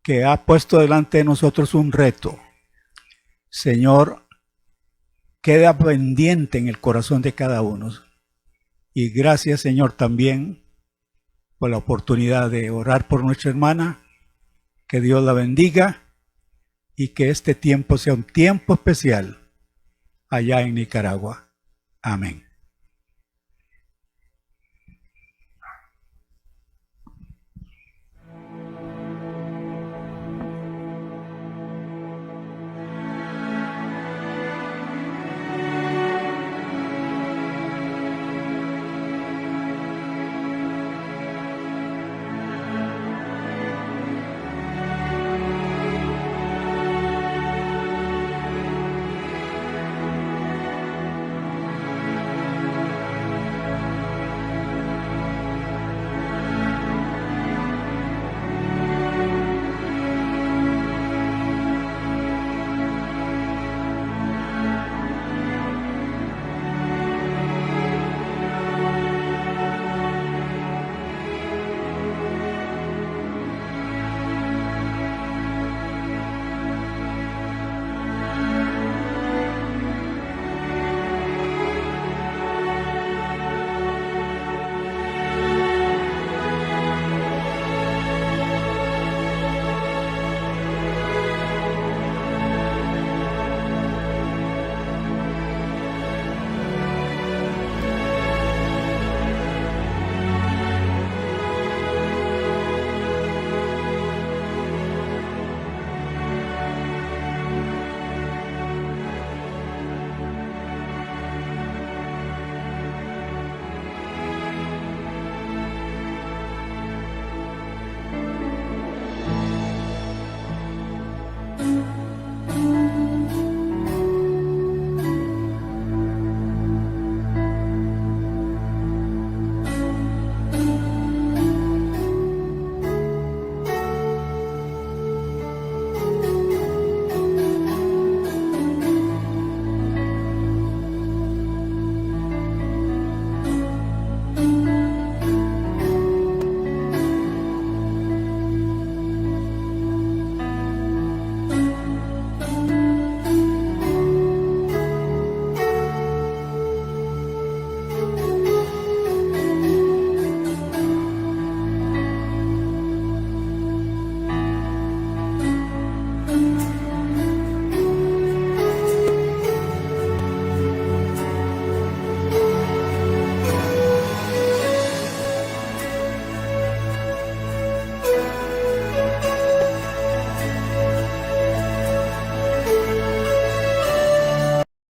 [SPEAKER 5] que ha puesto delante de nosotros un reto, Señor, queda pendiente en el corazón de cada uno. Y gracias, Señor, también por la oportunidad de orar por nuestra hermana. Que Dios la bendiga y que este tiempo sea un tiempo especial allá en Nicaragua. Amén.